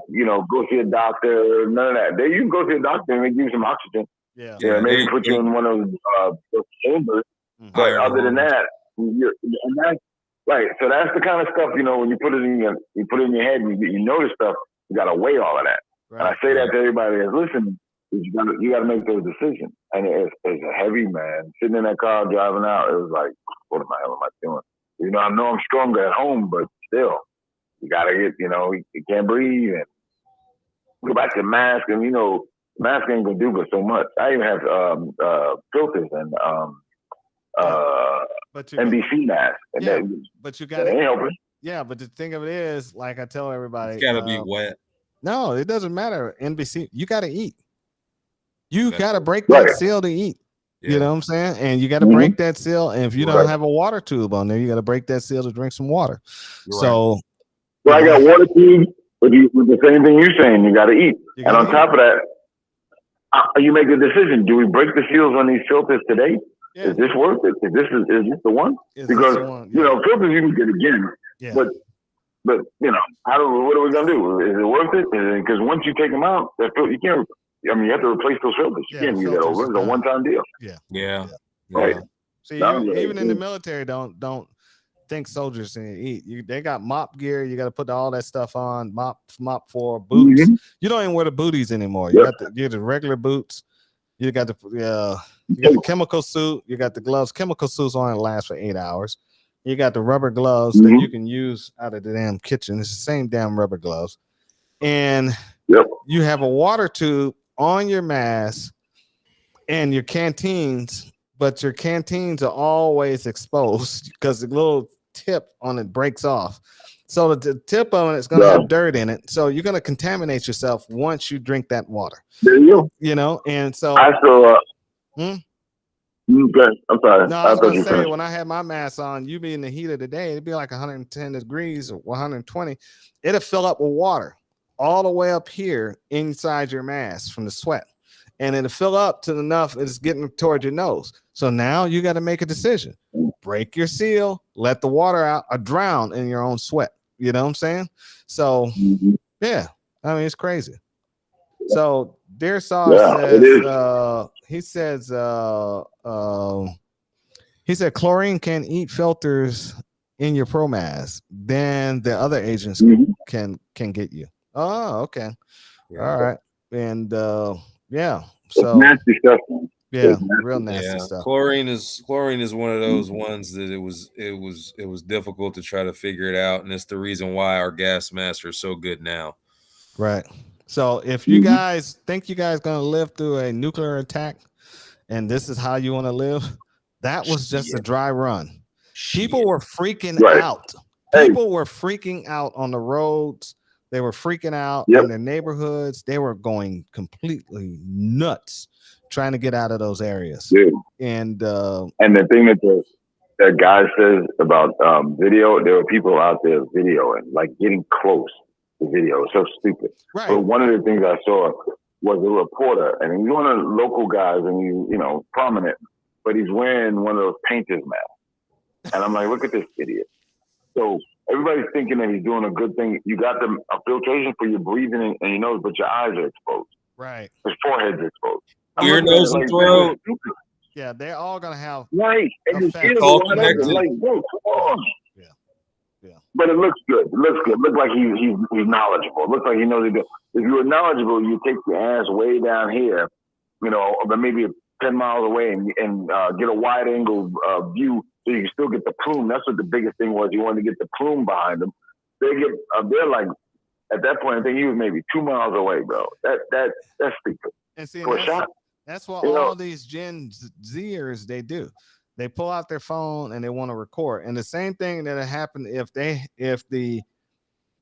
go see a doctor, none of that. You can go see a doctor and they give you some oxygen. Yeah. Maybe put you in one of those chambers. But other than that, and that's right. So that's the kind of stuff, when you put it in your head and you know this stuff, you gotta weigh all of that. Right. And I say that to everybody that's listening, you gotta make those decisions. And it's heavy, man. Sitting in that car driving out, it was like, what the hell am I doing? I know I'm stronger at home, but still, you gotta get, you can't breathe and go back to mask and mask ain't gonna do but so much. I even have filters and NBC masks. But you got ain't helping. Yeah, but the thing of it is, like I tell everybody, it's gotta be wet. No, it doesn't matter. NBC, you gotta eat. You gotta break that seal to eat. Yeah. You know what I'm saying? And you gotta break that seal. And if you don't have a water tube on there, you gotta break that seal to drink some water. So I got water tubes with the same thing you're saying. You gotta eat. And on top of that, you make the decision. Do we break the seals on these filters today? Yeah. Is this worth it? Is this the one? Because filters you can get again. Yeah. But what are we gonna do? Is it worth it? Because once you take them out, you can't. I mean, you have to replace those filters. You can't use that over. It's a one-time deal. Yeah. Right. See, even in the military, don't think soldiers can eat. They got mop gear. You got to put all that stuff on. Mop for boots. Mm-hmm. You don't even wear the booties anymore. You got the regular boots. You got the chemical suit. You got the gloves. Chemical suits only last for 8 hours. You got the rubber gloves that you can use out of the damn kitchen. It's the same damn rubber gloves. And you have a water tube on your mask and your canteens, but your canteens are always exposed because the little tip on it breaks off. So the tip on it's going to have dirt in it. So you're going to contaminate yourself once you drink that water. There you go. And so I Okay, I'm sorry. No, I was gonna say when I had my mask on, you be in the heat of the day, it'd be like 110 degrees or 120. It'll fill up with water all the way up here inside your mask from the sweat, and it'll fill up to enough it's getting towards your nose. So now you got to make a decision: break your seal, let the water out, or drown in your own sweat. You know what I'm saying? So yeah, I mean it's crazy. So Dear Saw says he said chlorine can eat filters in your pro mask. Then the other agents can get you. Oh, okay. Yeah. All right. And yeah. So it's nasty stuff. Yeah, real nasty stuff. Chlorine is one of those ones that it was difficult to try to figure it out, and it's the reason why our gas masks are so good now. Right. So if you guys think you guys gonna live through a nuclear attack, and this is how you want to live, that was just a dry run. People were freaking out. People were freaking out on the roads. They were freaking out in their neighborhoods. They were going completely nuts trying to get out of those areas. Dude. And the thing that guy says about video, there were people out there videoing, like getting close to video. It's so stupid. Right. But one of the things I saw was a reporter, and he's one of the local guys, and you know, prominent, but he's wearing one of those painter's masks. And I'm like, look at this idiot. So everybody's thinking that he's doing a good thing. You got a filtration for your breathing and your nose, but your eyes are exposed. Right. His forehead's exposed. Ear, nose, and throat. Yeah, they're all gonna have and effects. all connected. Like, bro, come on. Yeah. But it looks good. It looks good. It looks like he's knowledgeable. It looks like he knows it. If you were knowledgeable, you take your ass way down here, you know, but maybe 10 miles away and get a wide angle view so you can still get the plume. That's what the biggest thing was. You wanted to get the plume behind them. They're like, at that point, I think he was maybe 2 miles away, bro. That's stupid. And see, for a shot. That's what all these Gen Zers they do. They pull out their phone and they want to record. And the same thing that happened if the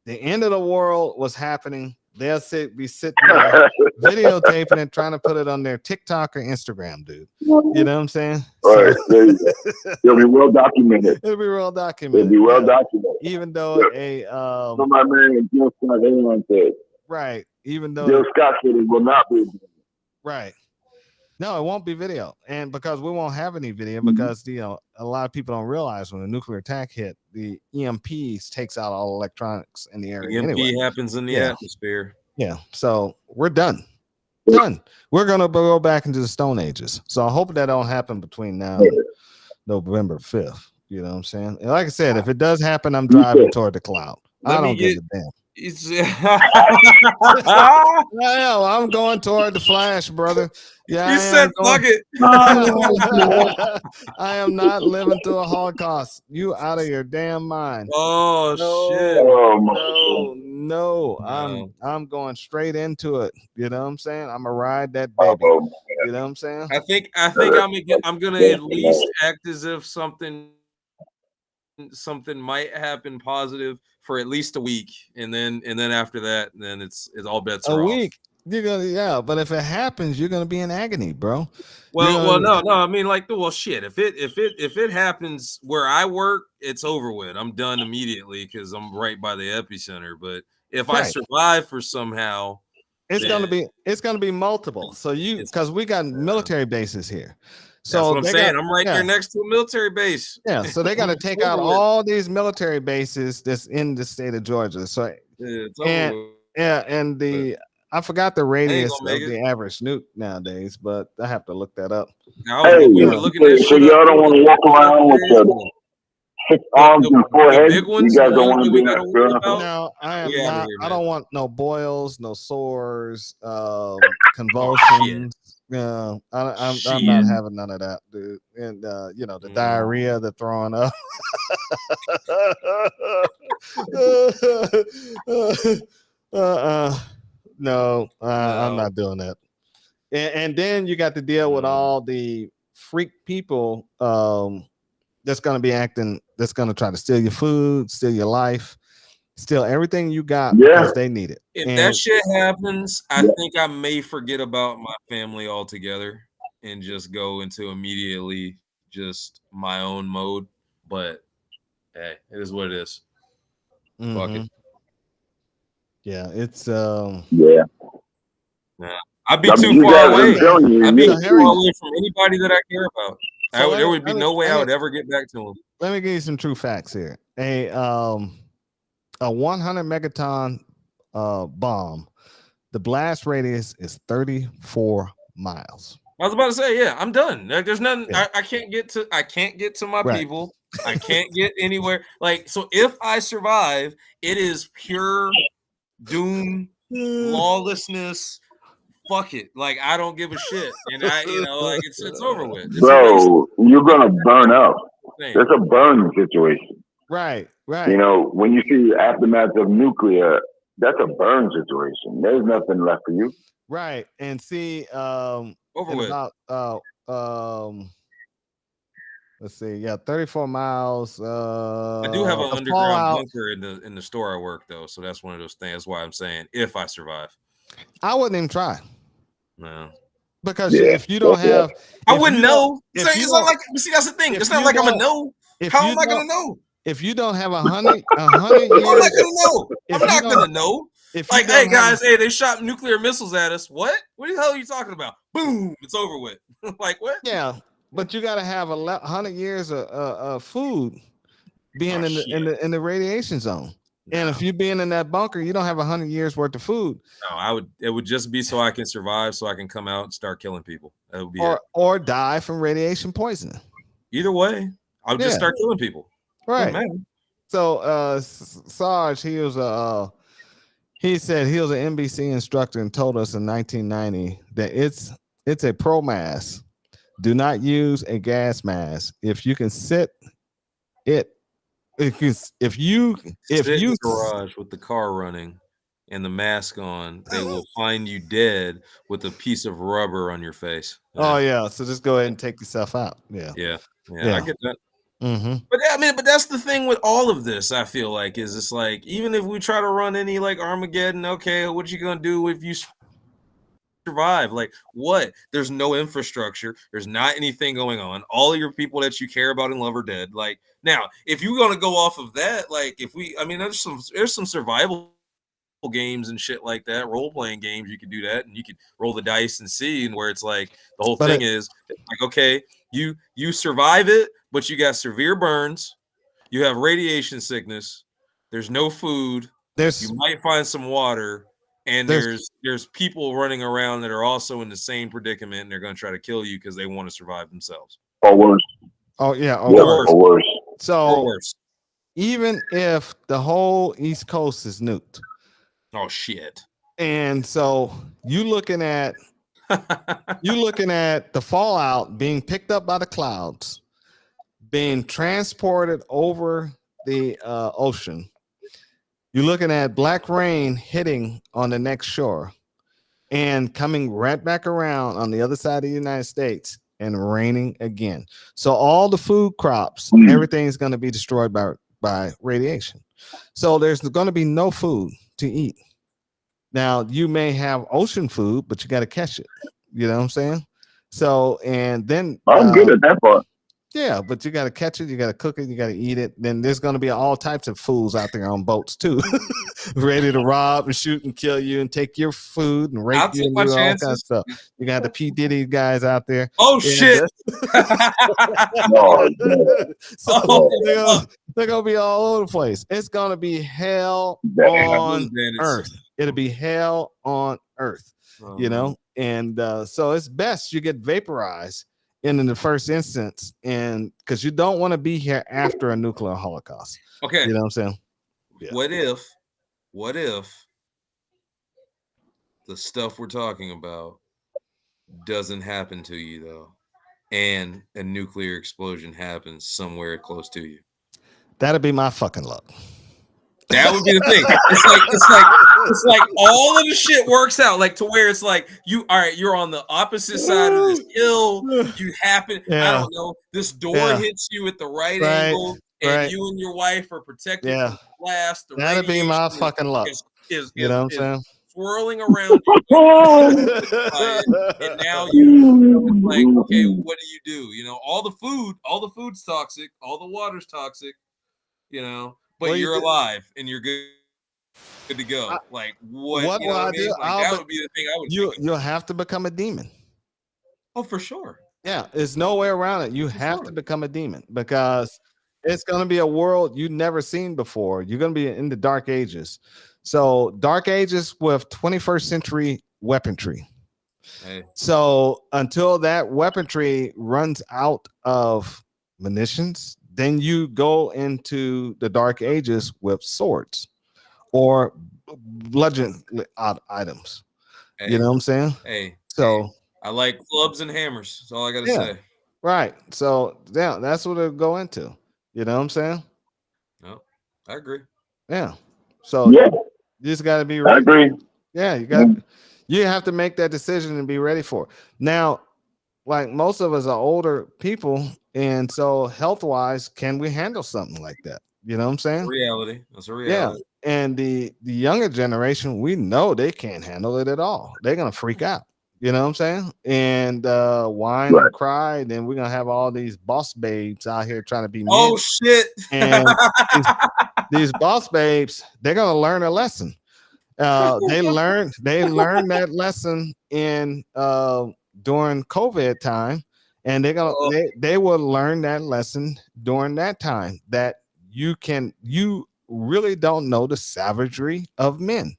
end of the world was happening, they'll be sitting there videotaping and trying to put it on their TikTok or Instagram, dude. You know what I'm saying? Right. It'll be well documented. It'll be well documented. It'll be well documented. Even though my man Jill Scott said. Right. Even though Jill Scott said it will not be. Right. No, it won't be video. And because we won't have any video, because a lot of people don't realize when a nuclear attack hit, the EMPs takes out all electronics in the area. EMP happens in the atmosphere. Yeah. So we're done. Done. We're gonna go back into the Stone Ages. So I hope that don't happen between now and November 5th. You know what I'm saying? And like I said, if it does happen, I'm driving toward the cloud. I don't give a damn. I'm going toward the Flash, brother. Yeah, you said fuck it. I am not living through a Holocaust. You out of your damn mind. Oh shit. No. I'm going straight into it. You know what I'm saying? I'm gonna ride that baby. You know what I'm saying? I think I'm gonna at least act as if something might happen positive for at least a week, and then after that, then it's all bets are off. A week. You're gonna but if it happens, you're gonna be in agony, bro. Well, no. I mean, like, well, shit. If it happens where I work, it's over with. I'm done immediately because I'm right by the epicenter. But if I survive for somehow, it's gonna be multiple. So because we got military bases here. So that's what I'm saying. I'm right there next to a military base. Yeah, so they got to take out all these military bases that's in the state of Georgia. So I forgot the radius of the average nuke nowadays, but I have to look that up. Hey, so y'all don't want to walk around with the 6 arms and 4 heads? You guys don't want to do that? No, I am not. I don't want no boils, no sores, convulsions. I'm not having none of that, dude. And the diarrhea, the throwing up. No, I'm not doing that. And then you got to deal with all the freak people that's going to be acting, that's going to try to steal your food, steal your life, steal everything you got because they need it. If that shit happens, I think I may forget about my family altogether. and just go into immediately just my own mode. But hey, it is what it is. Fuck it. Yeah, it's yeah. I'd be too far away. I'd be too far away from anybody that I care about. There would be no way I would ever get back to him. Let me give you some true facts here. A 100 megaton bomb, the blast radius is 34 miles. I was about to say, yeah, I'm done. Like, there's nothing. Yeah. I can't get to my people. I can't get anywhere. Like, so if I survive, it is pure doom, lawlessness. Fuck it. Like, I don't give a shit. And like it's over with. Bro, you're gonna burn up. It's a burn situation. Right. When you see the aftermath of nuclear, that's a burn situation. There's nothing left for you. Right. And see, over with. About, let's see, 34 miles. I do have an underground bunker in the store I work though, so that's one of those things. That's why I'm saying if I survive. I wouldn't even try. No. Because if you don't have, I wouldn't know. It's not like, see, that's the thing. It's not like I'm gonna know. How am I gonna know? If you don't have 100 years, I'm not gonna know. I'm not gonna know. Like, hey guys, they shot nuclear missiles at us. What? What the hell are you talking about? Boom! It's over with. Like what? Yeah, but you got to have 100 years of food being in the radiation zone. No. And if you being in that bunker, you don't have 100 years worth of food. No, it would just be so I can survive, so I can come out and start killing people. That would be or die from radiation poisoning. Either way, I'll just start killing people. Right. So Sarge, he said he was an NBC instructor and told us in 1990 that it's a pro mask. Do not use a gas mask. If you can sit it. If you in the garage with the car running and the mask on, they will find you dead with a piece of rubber on your face. Oh yeah, so just go ahead and take yourself out. Yeah. I get that. Mm-hmm. But that's the thing with all of this. I feel like is it's like even if we try to run any like Armageddon, okay, what you gonna do if you survive? Like what? There's no infrastructure. There's not anything going on. All of your people that you care about and love are dead. Like now, if you're gonna go off of that, like there's some survival games and shit like that, role-playing games, you could do that and you could roll the dice and see, and where it's like the whole thing is like, okay, you survive it, but you got severe burns, you have radiation sickness, there's no food, you might find some water. And there's people running around that are also in the same predicament, and they're going to try to kill you because they want to survive themselves. Or worse. Oh yeah, or worse. So even if the whole East Coast is nuked, oh shit! And so you looking at the fallout being picked up by the clouds, being transported over the ocean. You're looking at black rain hitting on the next shore and coming right back around on the other side of the United States and raining again. So all the food crops, everything's going to be destroyed by radiation. So there's going to be no food to eat. Now, you may have ocean food, but you got to catch it. You know what I'm saying? So, and then I'm good at that part. Yeah, but you got to catch it, you got to cook it, you got to eat it. Then there's going to be all types of fools out there on boats too, ready to rob and shoot and kill you and take your food and rape you and do all kinds of stuff. You got the P. Diddy guys out there. Oh shit! So they're going to be all over the place. It's going to be hell on earth. It'll be hell on earth, you know? And so it's best you get vaporized in the first instance, and because you don't want to be here after a nuclear holocaust. Okay. You know what I'm saying? Yeah. What if the stuff we're talking about doesn't happen to you though, and a nuclear explosion happens somewhere close to you? That'd be my fucking luck. That would be the thing. It's like all of the shit works out, like to where it's like you're on the opposite side of this hill. You happen, I don't know, this door hits you at the right angle, and you and your wife are protected from the blast. That'd be my fucking luck. You know what I'm saying? swirling around you, and now it's like, okay, what do? All the food's toxic, all the water's toxic, but Well, you're alive and you're good to go. Like what will I do? Like that would be the thing I would you'll have to become a demon. Oh, for sure. Yeah, there's no way around it. You have to become a demon because it's going to be a world you've never seen before. You're going to be in the dark ages. So dark ages with 21st century weaponry. Hey. So until that weaponry runs out of munitions, then you go into the dark ages with swords or bludgeon items. Hey. You know what I'm saying? Hey. So I like clubs and hammers. That's all I got to say. Right. So yeah, that's what it'll go into. You know what I'm saying? No, I agree. Yeah. So you just got to be ready. I agree. Yeah, you have to make that decision and be ready for it. Now, like most of us are older people, and so health wise, can we handle something like that? You know what I'm saying? Reality. That's a reality. Yeah. And the younger generation, we know they can't handle it at all. They're gonna freak out. You know what I'm saying? And whine and cry. Then we're gonna have all these boss babes out here trying to be men. Oh shit! And these boss babes, they're gonna learn a lesson. They learned that lesson in during COVID time, and they will learn that lesson during that time that you really don't know the savagery of men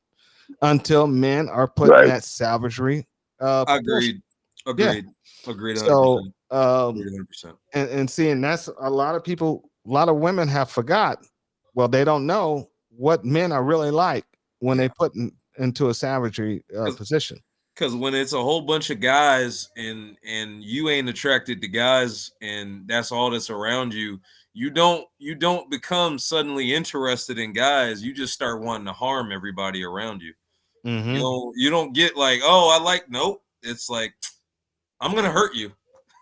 until men are put in that savagery. Agreed. Yeah. Agreed. 100%. So 100%. and seeing that's a lot of women have forgot. Well, they don't know what men are really like when they put into a savagery position. Because when it's a whole bunch of guys and you ain't attracted to guys and that's all that's around you, you don't become suddenly interested in guys. You just start wanting to harm everybody around you. Mm-hmm. You don't get like, oh, nope. It's like, I'm gonna hurt you.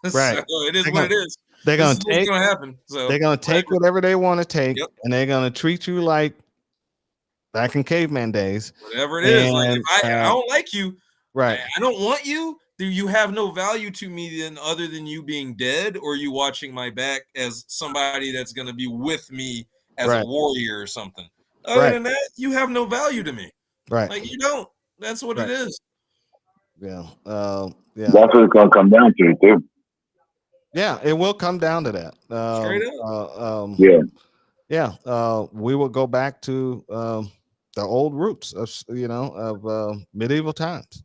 Right. So it is what it is. They're gonna take what's gonna happen. So they're gonna take whatever they want to take, and they're gonna treat you like back in caveman days. Whatever it is. Like if I don't like you, right? I don't want you. Do you have no value to me then other than you being dead or you watching my back as somebody that's gonna be with me as a warrior or something? Other than that, you have no value to me. Right. Like you don't. That's what it is. Yeah. Yeah. That's what it's gonna come down to too. Yeah, it will come down to that. Straight up. Yeah. We will go back to the old roots of medieval times.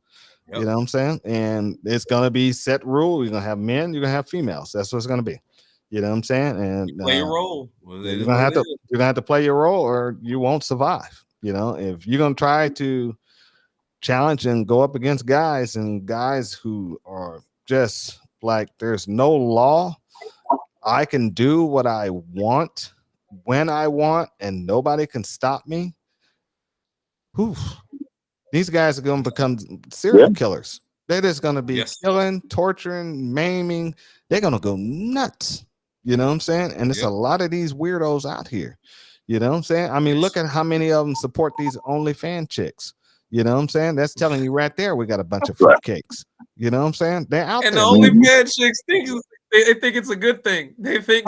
Yep. You know what I'm saying? And it's gonna be set rule. You're gonna have men. You're gonna have females. That's what it's gonna be. You know what I'm saying? And you play your role. You're gonna have to play your role, or you won't survive. You know, if you're gonna try to challenge and go up against guys who are just like there's no law. I can do what I want when I want, and nobody can stop me. Whew. These guys are going to become serial killers. They're just going to be killing, torturing, maiming. They're going to go nuts. You know what I'm saying? And it's a lot of these weirdos out here. You know what I'm saying? I mean, look at how many of them support these OnlyFans chicks. You know what I'm saying? That's telling you right there we got a bunch of fruitcakes. You know what I'm saying? They're out and there. And the OnlyFans chicks they think it's a good thing. They think,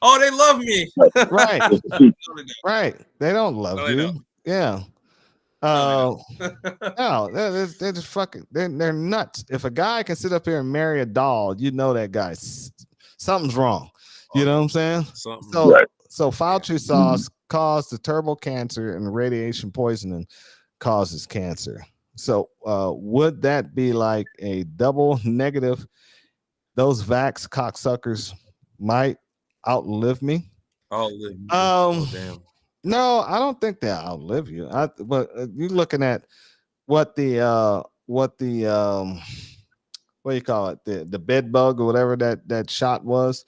oh, they love me. Right. Right. They don't love you. Don't. Yeah. No, they're just fucking. They're nuts. If a guy can sit up here and marry a doll, you know that guy. Something's wrong. You know what I'm saying? So Fauci sauce caused the turbo cancer and radiation poisoning causes cancer. So would that be like a double negative? Those vax cocksuckers might outlive me. Outlive me. Damn. No, I don't think they'll outlive you. But you're looking at what the what do you call it? The bed bug or whatever that shot was.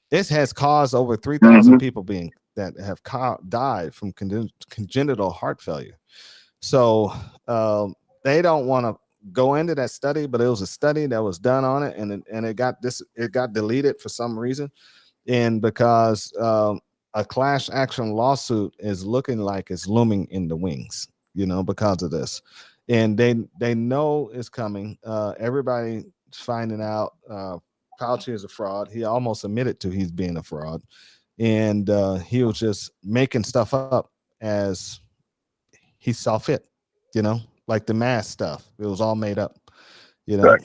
This has caused over 3,000 people that have died from congenital heart failure. So they don't want to go into that study, but it was a study that was done on it, and it got deleted for some reason, and because a class action lawsuit is looking like it's looming in the wings, because of this, and they know it's coming. Everybody's finding out Fauci is a fraud. He almost admitted to he's being a fraud, and he was just making stuff up as he saw fit, like the mask stuff. It was all made up, Right.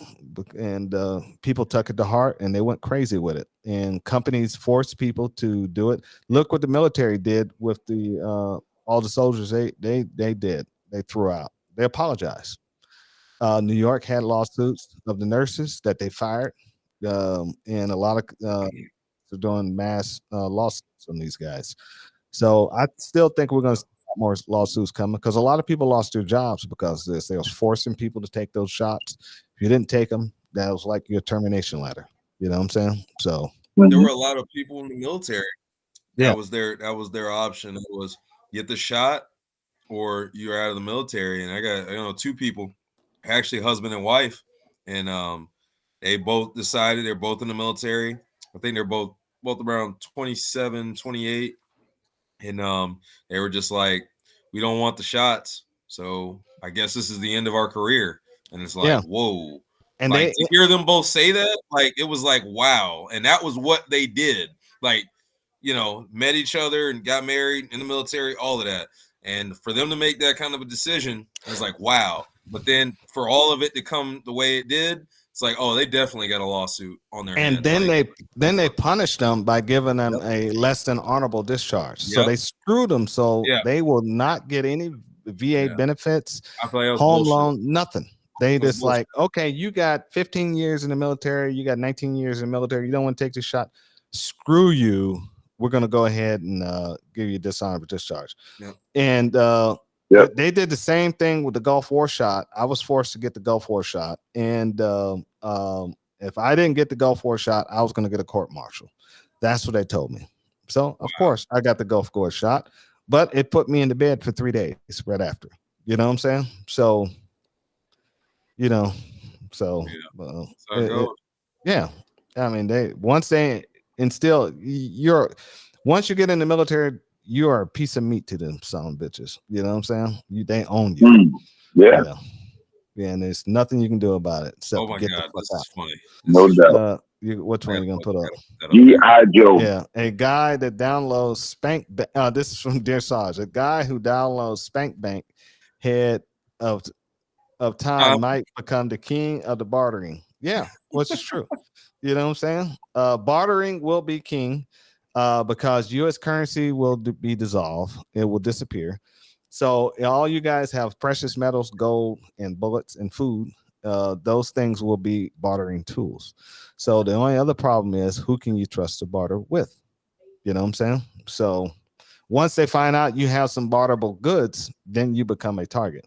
and people took it to heart and they went crazy with it. And companies forced people to do it. Look what the military did with the all the soldiers they did. They threw out. They apologized. New York had lawsuits of the nurses that they fired, and a lot of are doing mass lawsuits on these guys. So I still think we're going to see more lawsuits coming because a lot of people lost their jobs because of this. They was forcing people to take those shots. If you didn't take them, that was like your termination letter. You know what I'm saying? So there were a lot of people in the military. Yeah. That was their option. It was get the shot or you're out of the military. And I got two people, actually husband and wife, and they both decided they're both in the military. I think they're both around 27, 28. And they were just like, we don't want the shots. So I guess this is the end of our career. And it's like, whoa. And like to hear them both say that, like it was like, wow. And that was what they did. Like, met each other and got married in the military, all of that. And for them to make that kind of a decision, it was like, wow. But then for all of it to come the way it did, it's like, oh, they definitely got a lawsuit on their hands. And then they punished them by giving them a less than honorable discharge. So they screwed them so they will not get any VA benefits, home loan, nothing. They just like, okay, you got 15 years in the military, you got 19 years in the military, you don't want to take the shot. Screw you. We're going to go ahead and give you dishonorable discharge. And they did the same thing with the Gulf War shot. I was forced to get the Gulf War shot. And if I didn't get the Gulf War shot, I was going to get a court martial. That's what they told me. So, of course, I got the Gulf War shot, but it put me in the bed for 3 days right after. You know what I'm saying? So, I mean, once you get in the military, you are a piece of meat to them son of bitches. You know what I'm saying? They own you. Yeah, and there's nothing you can do about it. Oh my God, this is funny. No doubt. Which one are you gonna put up? G.I. Joe. Yeah, a guy that downloads Spank. This is from Dear Sarge. A guy who downloads Spank Bank, head of time, might become the king of the bartering. Yeah, which is true. You know what I'm saying? Bartering will be king because U.S. currency will be dissolved. It will disappear. So all you guys have precious metals, gold, and bullets and food. Those things will be bartering tools. So the only other problem is who can you trust to barter with? You know what I'm saying? So once they find out you have some barterable goods, then you become a target.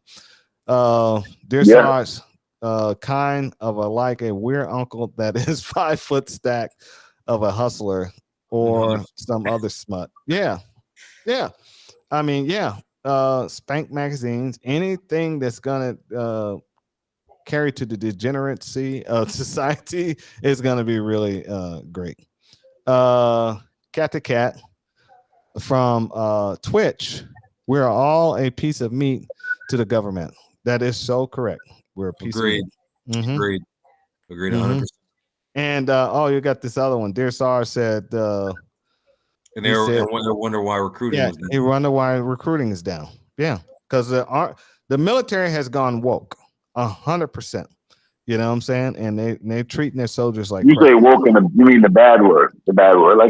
Dear Sarge, kind of like a weird uncle that is 5 foot stack of a hustler or some other smut. Yeah. I mean, Spank magazines, anything that's gonna carry to the degeneracy of society is gonna be really great. Cat to Cat from Twitch, we're all a piece of meat to the government. That is so correct. We're a piece of meat. Agreed 100%. And you got this other one. Dear Sar said and they wonder why recruiting is down. They wonder why recruiting is down. Yeah, because the military has gone woke 100%. You know what I'm saying? And they're treating their soldiers like you crap. say woke, you mean the bad word. The bad word. I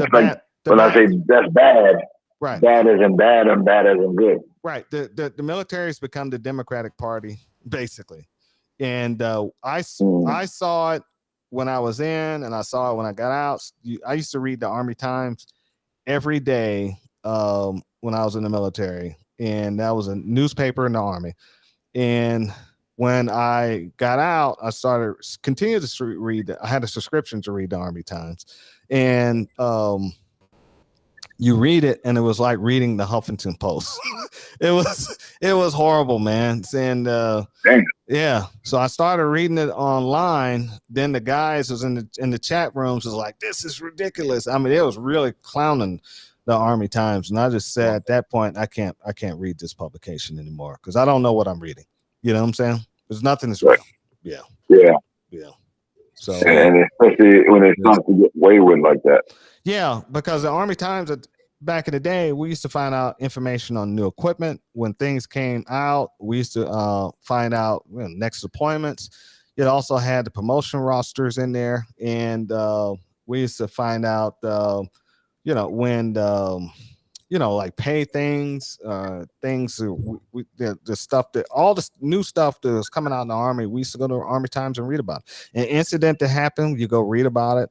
say that's bad. Right. Bad as in bad and bad as in good. Right. The military has become the Democratic Party, basically. And I saw it when I was in, and I saw it when I got out. I used to read the Army Times every day when I was in the military, and that was a newspaper in the Army. And when I got out, I continued to read. I had a subscription to read the Army Times, and you read it, and it was like reading the Huffington Post. it was horrible, man. And so I started reading it online. Then the guys was in the chat rooms was like, "This is ridiculous." I mean, it was really clowning the Army Times, and I just said at that point, I can't read this publication anymore because I don't know what I'm reading. You know what I'm saying? There's nothing that's real. Yeah. So, and especially when it starts to get wayward like that. Yeah, because the Army Times back in the day, we used to find out information on new equipment. When things came out, we used to find out next deployments. It also had the promotion rosters in there, and we used to find out, when like pay things, the stuff that all the new stuff that was coming out in the Army. We used to go to Army Times and read about it. An incident that happened, you go read about it,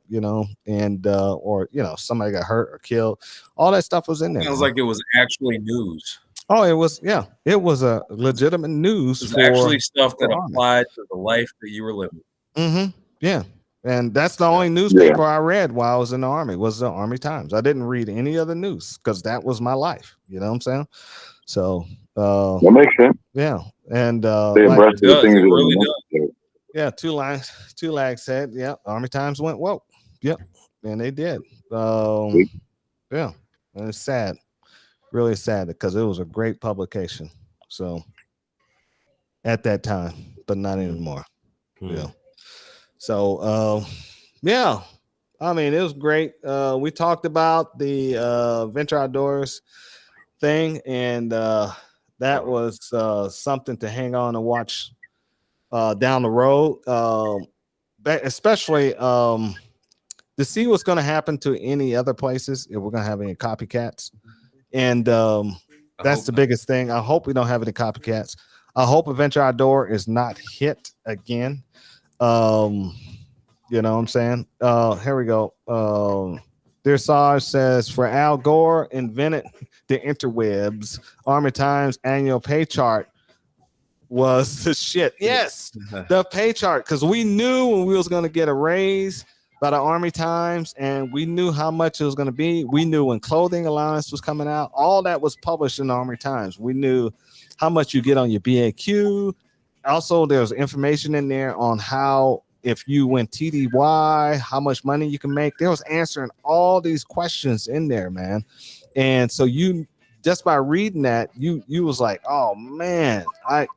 and or somebody got hurt or killed. All that stuff was in there. Sounds like it was actually news. Oh, it was. Yeah, it was a legitimate news. It was actually stuff that applied to the life that you were living. Mm-hmm. Yeah. And that's the only newspaper I read while I was in the Army was the Army Times. I didn't read any other news because that was my life. You know what I'm saying? So that makes sense. Yeah. And really does. Yeah, two lags said, yeah, Army Times went whoa. Yep. And they did. Yeah. And it's sad. Really sad because it was a great publication. So at that time, but not anymore. Yeah. So, I mean, it was great. We talked about the Venture Outdoors thing, and that was something to hang on and watch down the road, especially to see what's going to happen to any other places if we're going to have any copycats. And that's the biggest thing. I hope we don't have any copycats. I hope Adventure Outdoor is not hit again. You know what I'm saying? Here we go. Dear Sarge says, for Al Gore invented the interwebs, Army Times annual pay chart was the shit. Yes, the pay chart, because we knew when we was going to get a raise by the Army Times, and we knew how much it was going to be. We knew when clothing allowance was coming out. All that was published in the Army Times. We knew how much you get on your BAQ. Also, there's information in there on how, if you went TDY, how much money you can make. There was answering all these questions in there, man. And so you, just by reading that, you was like, oh man,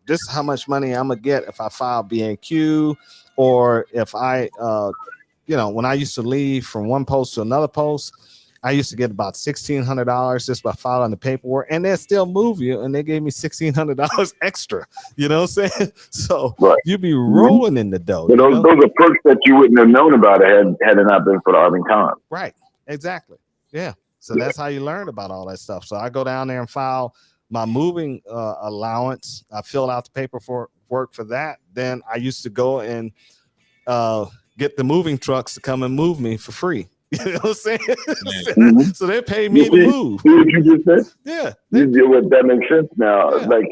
this is how much money I'm gonna get if I file BAQ, or if I when I used to leave from one post to another post, I used to get about $1,600 just by filing the paperwork, and they still move you, and they gave me $1,600 extra. You know what I'm saying? So you'd be rolling in the dough. But those are perks that you wouldn't have known about had it not been for the Army Times. Right. Exactly. Yeah. So that's how you learn about all that stuff. So I go down there and file my moving allowance. I filled out the paperwork for that. Then I used to go and get the moving trucks to come and move me for free. You know what I'm saying? Mm-hmm. So they pay me to move. See what you just said? Yeah. That makes sense now. Yeah. Like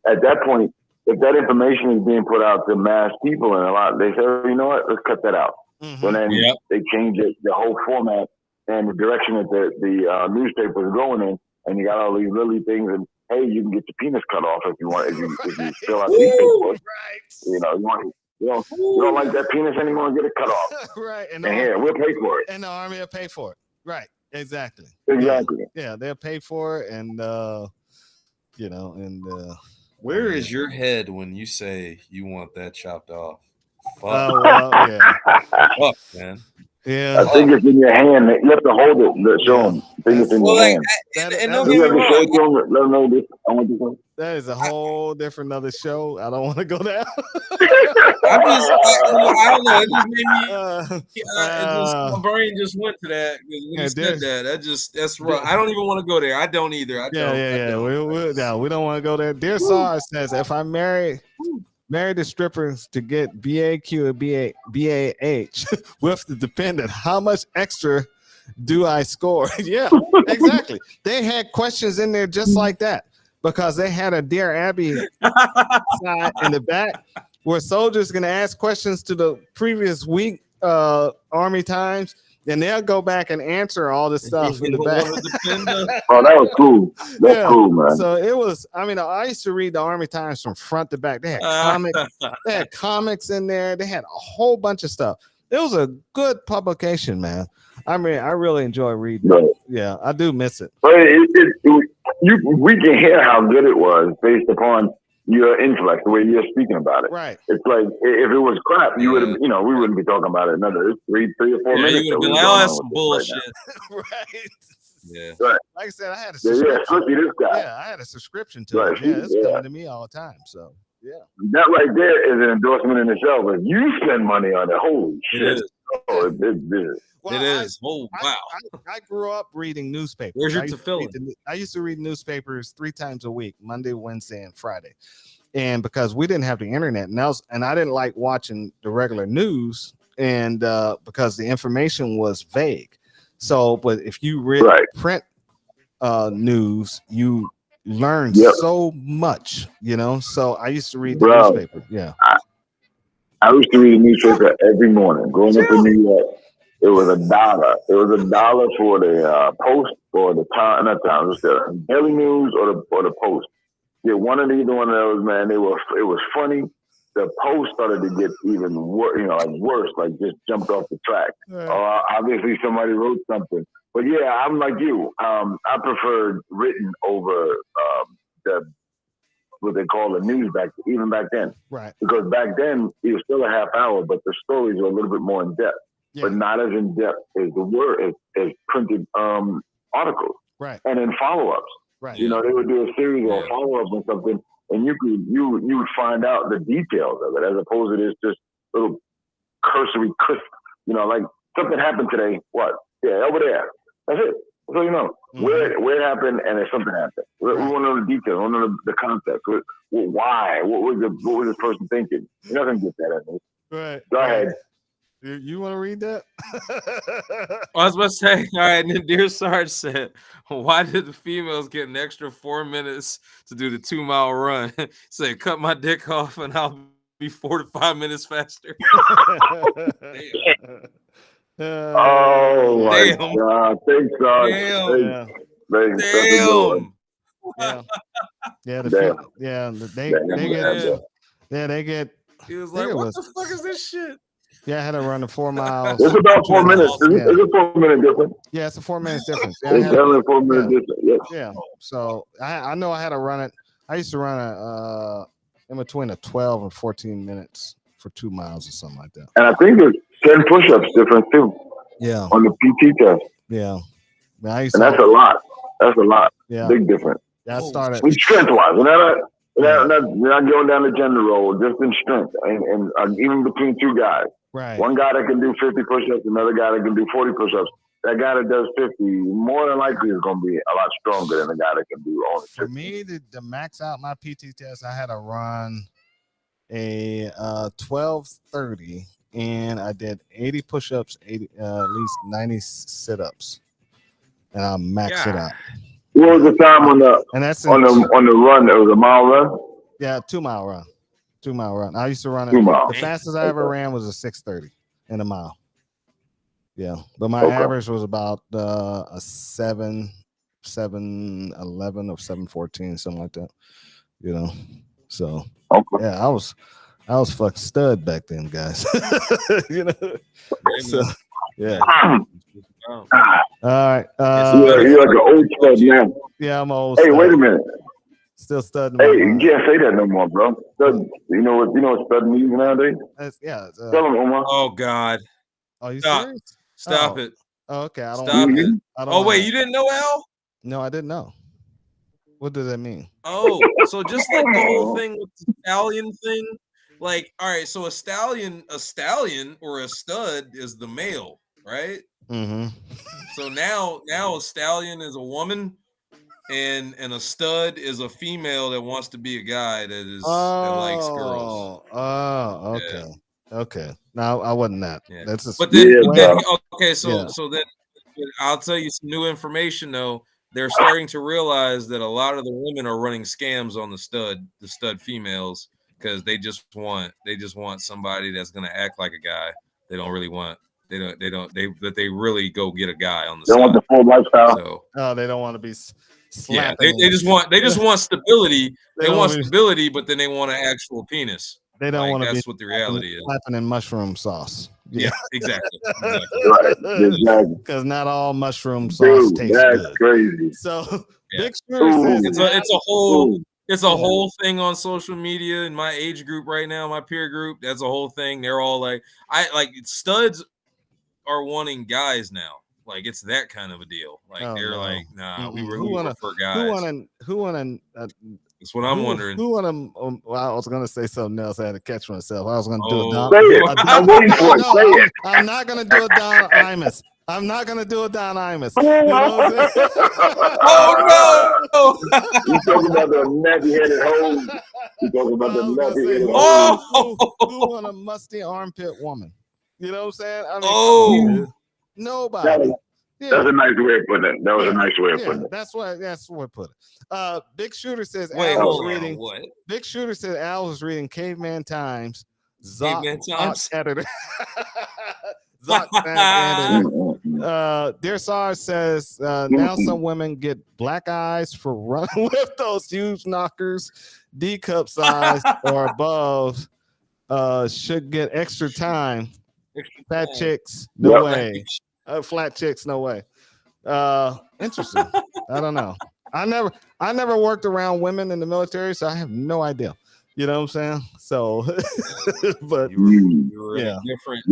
at that point, if that information is being put out to mass people and a lot, they say, you know what, let's cut that out. Mm-hmm. So then they change the whole format and the direction that the newspaper is going in, and you got all these little things, and hey, you can get your penis cut off if you want, if you fill out the paperwork. Right. You don't like that penis anymore, get it cut off. Right. And here, we'll pay for it. And the Army will pay for it. Right. Exactly. Yeah, they'll pay for it, and where is your head when you say you want that chopped off? Fuck. Oh, well, yeah. Fuck, man. Yeah. I think it's in your hand. You have to hold it. Show them. I think it's in your hand. Let them know this. I want to. That is a whole different other show. I don't want to go there. I don't know. It just made me. My brain just went to that when you said that. That's wrong. I don't even want to go there. I don't either. We don't want to go there. Dear Sarge says, if I marry the strippers to get BAQ and BAH with the dependent, how much extra do I score? Yeah, exactly. They had questions in there just like that, because they had a Dear Abby side in the back where soldiers going to ask questions to the previous week Army Times, and they'll go back and answer all this stuff in the back. Oh, that was cool. That's cool, man. So it was, I used to read the Army Times from front to back. They had comics, in there. They had a whole bunch of stuff. It was a good publication, man. I really enjoy reading it. Yeah, I do miss it. But we can hear how good it was based upon your intellect, the way you're speaking about it. Right. It's like if it was crap, you would have, we wouldn't be talking about it another 3 or 4 minutes. You would have been like, oh, that's some bullshit. Right. Yeah. Right. Like I said, I had a subscription. This guy. Yeah, I had a subscription to it. Yeah, it's coming to me all the time. So yeah. That right there is an endorsement in itself. If you spend money on it, holy shit. It is. Oh, it is. Well, it is. Oh, wow. I grew up reading newspapers. Where's your tefillin? I used to read newspapers 3 times a week, Monday, Wednesday, and Friday. And because we didn't have the internet, and I didn't like watching the regular news, and because the information was vague. So, but if you read print news, you learn so much, So I used to read the newspaper. Yeah. I used to read a newspaper every morning. Growing up in New York, it was $1. It was $1 for the Post or the Time, not Time, just the Daily News or the Post. Yeah, one of either one of those, man. It was funny. The Post started to get even worse, like just jumped off the track. Obviously, somebody wrote something. But yeah, I'm like you. I preferred written over what they call the news even back then. Right. Because back then it was still a half hour, but the stories were a little bit more in depth, but not as in depth as the word as printed articles. Right. And then follow-ups. Right. They would do a series or follow-ups on something, and you would find out the details of it, as opposed to this just little cursory crisp. Like something happened today. What? Yeah, over there. That's it. So where it happened and if something happened. We want to know the details. We want to know the context. Why? What was this person thinking? You're not gonna get that in this. Right. Go ahead. You want to read that? I was about to say, all right. And then Dear Sarge said, why did the females get an extra 4 minutes to do the 2-mile run? Said, cut my dick off and I'll be 4 to 5 minutes faster. Oh my God! Thanks, Sarge. They get. He was like, what the fuck is this shit? Yeah, I had to run the 4 miles. It's about 4 minutes. It's a 4 minute difference. Yeah, it's a 4 minutes difference. It's only a 4 minute difference. Yeah. So I know I had to run it. I used to run in between a 12 and 14 minutes for 2 miles or something like that. And I think it's 10 push-ups difference too. Yeah. On the PT test. Yeah. And that's a lot. That's a lot. Yeah. Big difference. Yeah, I started. Strength-wise. We're not going down the gender role, just in strength. And even between 2 guys. Right. One guy that can do 50 push-ups, another guy that can do 40 push-ups. That guy that does 50, more than likely is going to be a lot stronger than the guy that can do only 50. For me, to max out my PT test, I had to run a 12:30, and I did 80 push-ups, at least 90 sit-ups, and I maxed it out. What was the time on the run? It was a mile run. Yeah, 2 mile run. 2 mile run. I used to run it. 2 miles. The fastest I ever ran was a 6:30 in a mile. Yeah, but my average was about a 7:11 or 7:14, something like that. So yeah, I was fucking stud back then, guys. So yeah. All right. You're like an old stud now. Yeah, I'm old. Hey, stud. wait a minute. Still studding. Hey, you can't say that no more, bro. Stud, you know what stud means nowadays? Tell them, Omar. Oh God. Are you serious? Stop it. Oh, okay. I don't. Stop it. Wait, you didn't know, Al? No, I didn't know. What does that mean? Oh, so just like the whole thing with the stallion thing, like, all right, so a stallion or a stud is the male, right? Mm-hmm. So now a stallion is a woman, and a stud is a female that wants to be a guy that likes girls. Oh, okay. Yeah. Okay. No, I wasn't that. Yeah. That's just, but then okay, so then I'll tell you some new information though. They're starting to realize that a lot of the women are running scams on the stud females, because they just want somebody that's gonna act like a guy. They don't really want they really go get a guy on the side. They want the full lifestyle. So, they don't want to be slapping. Yeah, they just want stability. They want stability, but then they want an actual penis. They don't want to. That's what the reality is. Slapping in mushroom sauce. Yeah, exactly. Exactly. Because not all mushroom sauce tastes that's good. Crazy. So Big Shooter says It's a whole thing on social media in my age group right now, my peer group. That's a whole thing. They're all like, studs are wanting guys now. Like it's that kind of a deal. Like they're like, nah, we prefer guys. Who wanna? That's what I'm wondering. Who wanna? Well, I was gonna say something else. I had to catch myself. I was gonna do it. I'm not gonna do a Don Imus. I'm not gonna do a Don Imus. You know what I'm saying? Oh no! You talking about the nappy-headed hoes? You talking about the nappy-headed hoes? Who want a musty armpit woman? You know what I'm saying? I mean, nobody. That's a nice way of putting it. That was a nice way of putting it. That's what I put it. Big Shooter says Wait, Al was reading what? Big Shooter said Al was reading Caveman Times. Caveman Times editor. Dear SAR says now some women get black eyes for running with those huge knockers, D cup size or above. Should get extra time. Fat chicks, no way. Flat chicks, no way. Interesting. I don't know. I never worked around women in the military, so I have no idea. You know what I'm saying? So, but you were different.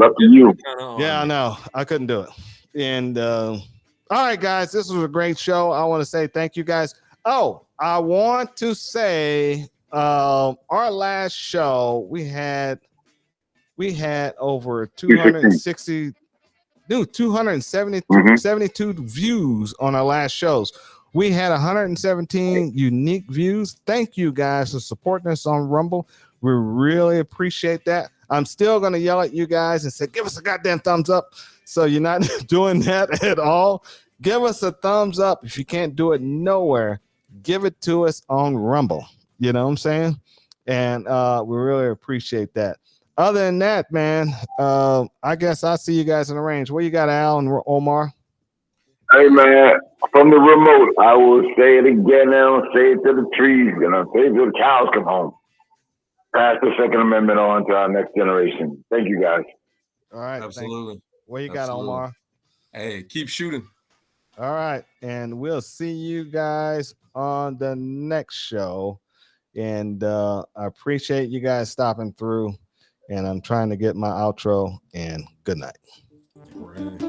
Yeah, I know. I couldn't do it. And all right, guys, this was a great show. I want to say thank you, guys. Oh, I want to say our last show we had over 260. 272 views on our last shows. We had 117 unique views. Thank you guys for supporting us on Rumble. We really appreciate that. I'm still going to yell at you guys and say, give us a goddamn thumbs up. So you're not doing that at all. Give us a thumbs up. If you can't do it nowhere, give it to us on Rumble. You know what I'm saying? And we really appreciate that. Other than that, man, I guess I'll see you guys in the range. What you got, Al and Omar? Hey, man, from the remote, I will say it again and I'll say it to the trees and I'll say it till the cows come home. Pass the Second Amendment on to our next generation. Thank you, guys. All right. Absolutely. What you got, Omar? Hey, keep shooting. All right. And we'll see you guys on the next show. And I appreciate you guys stopping through. And I'm trying to get my outro, and good night. Right.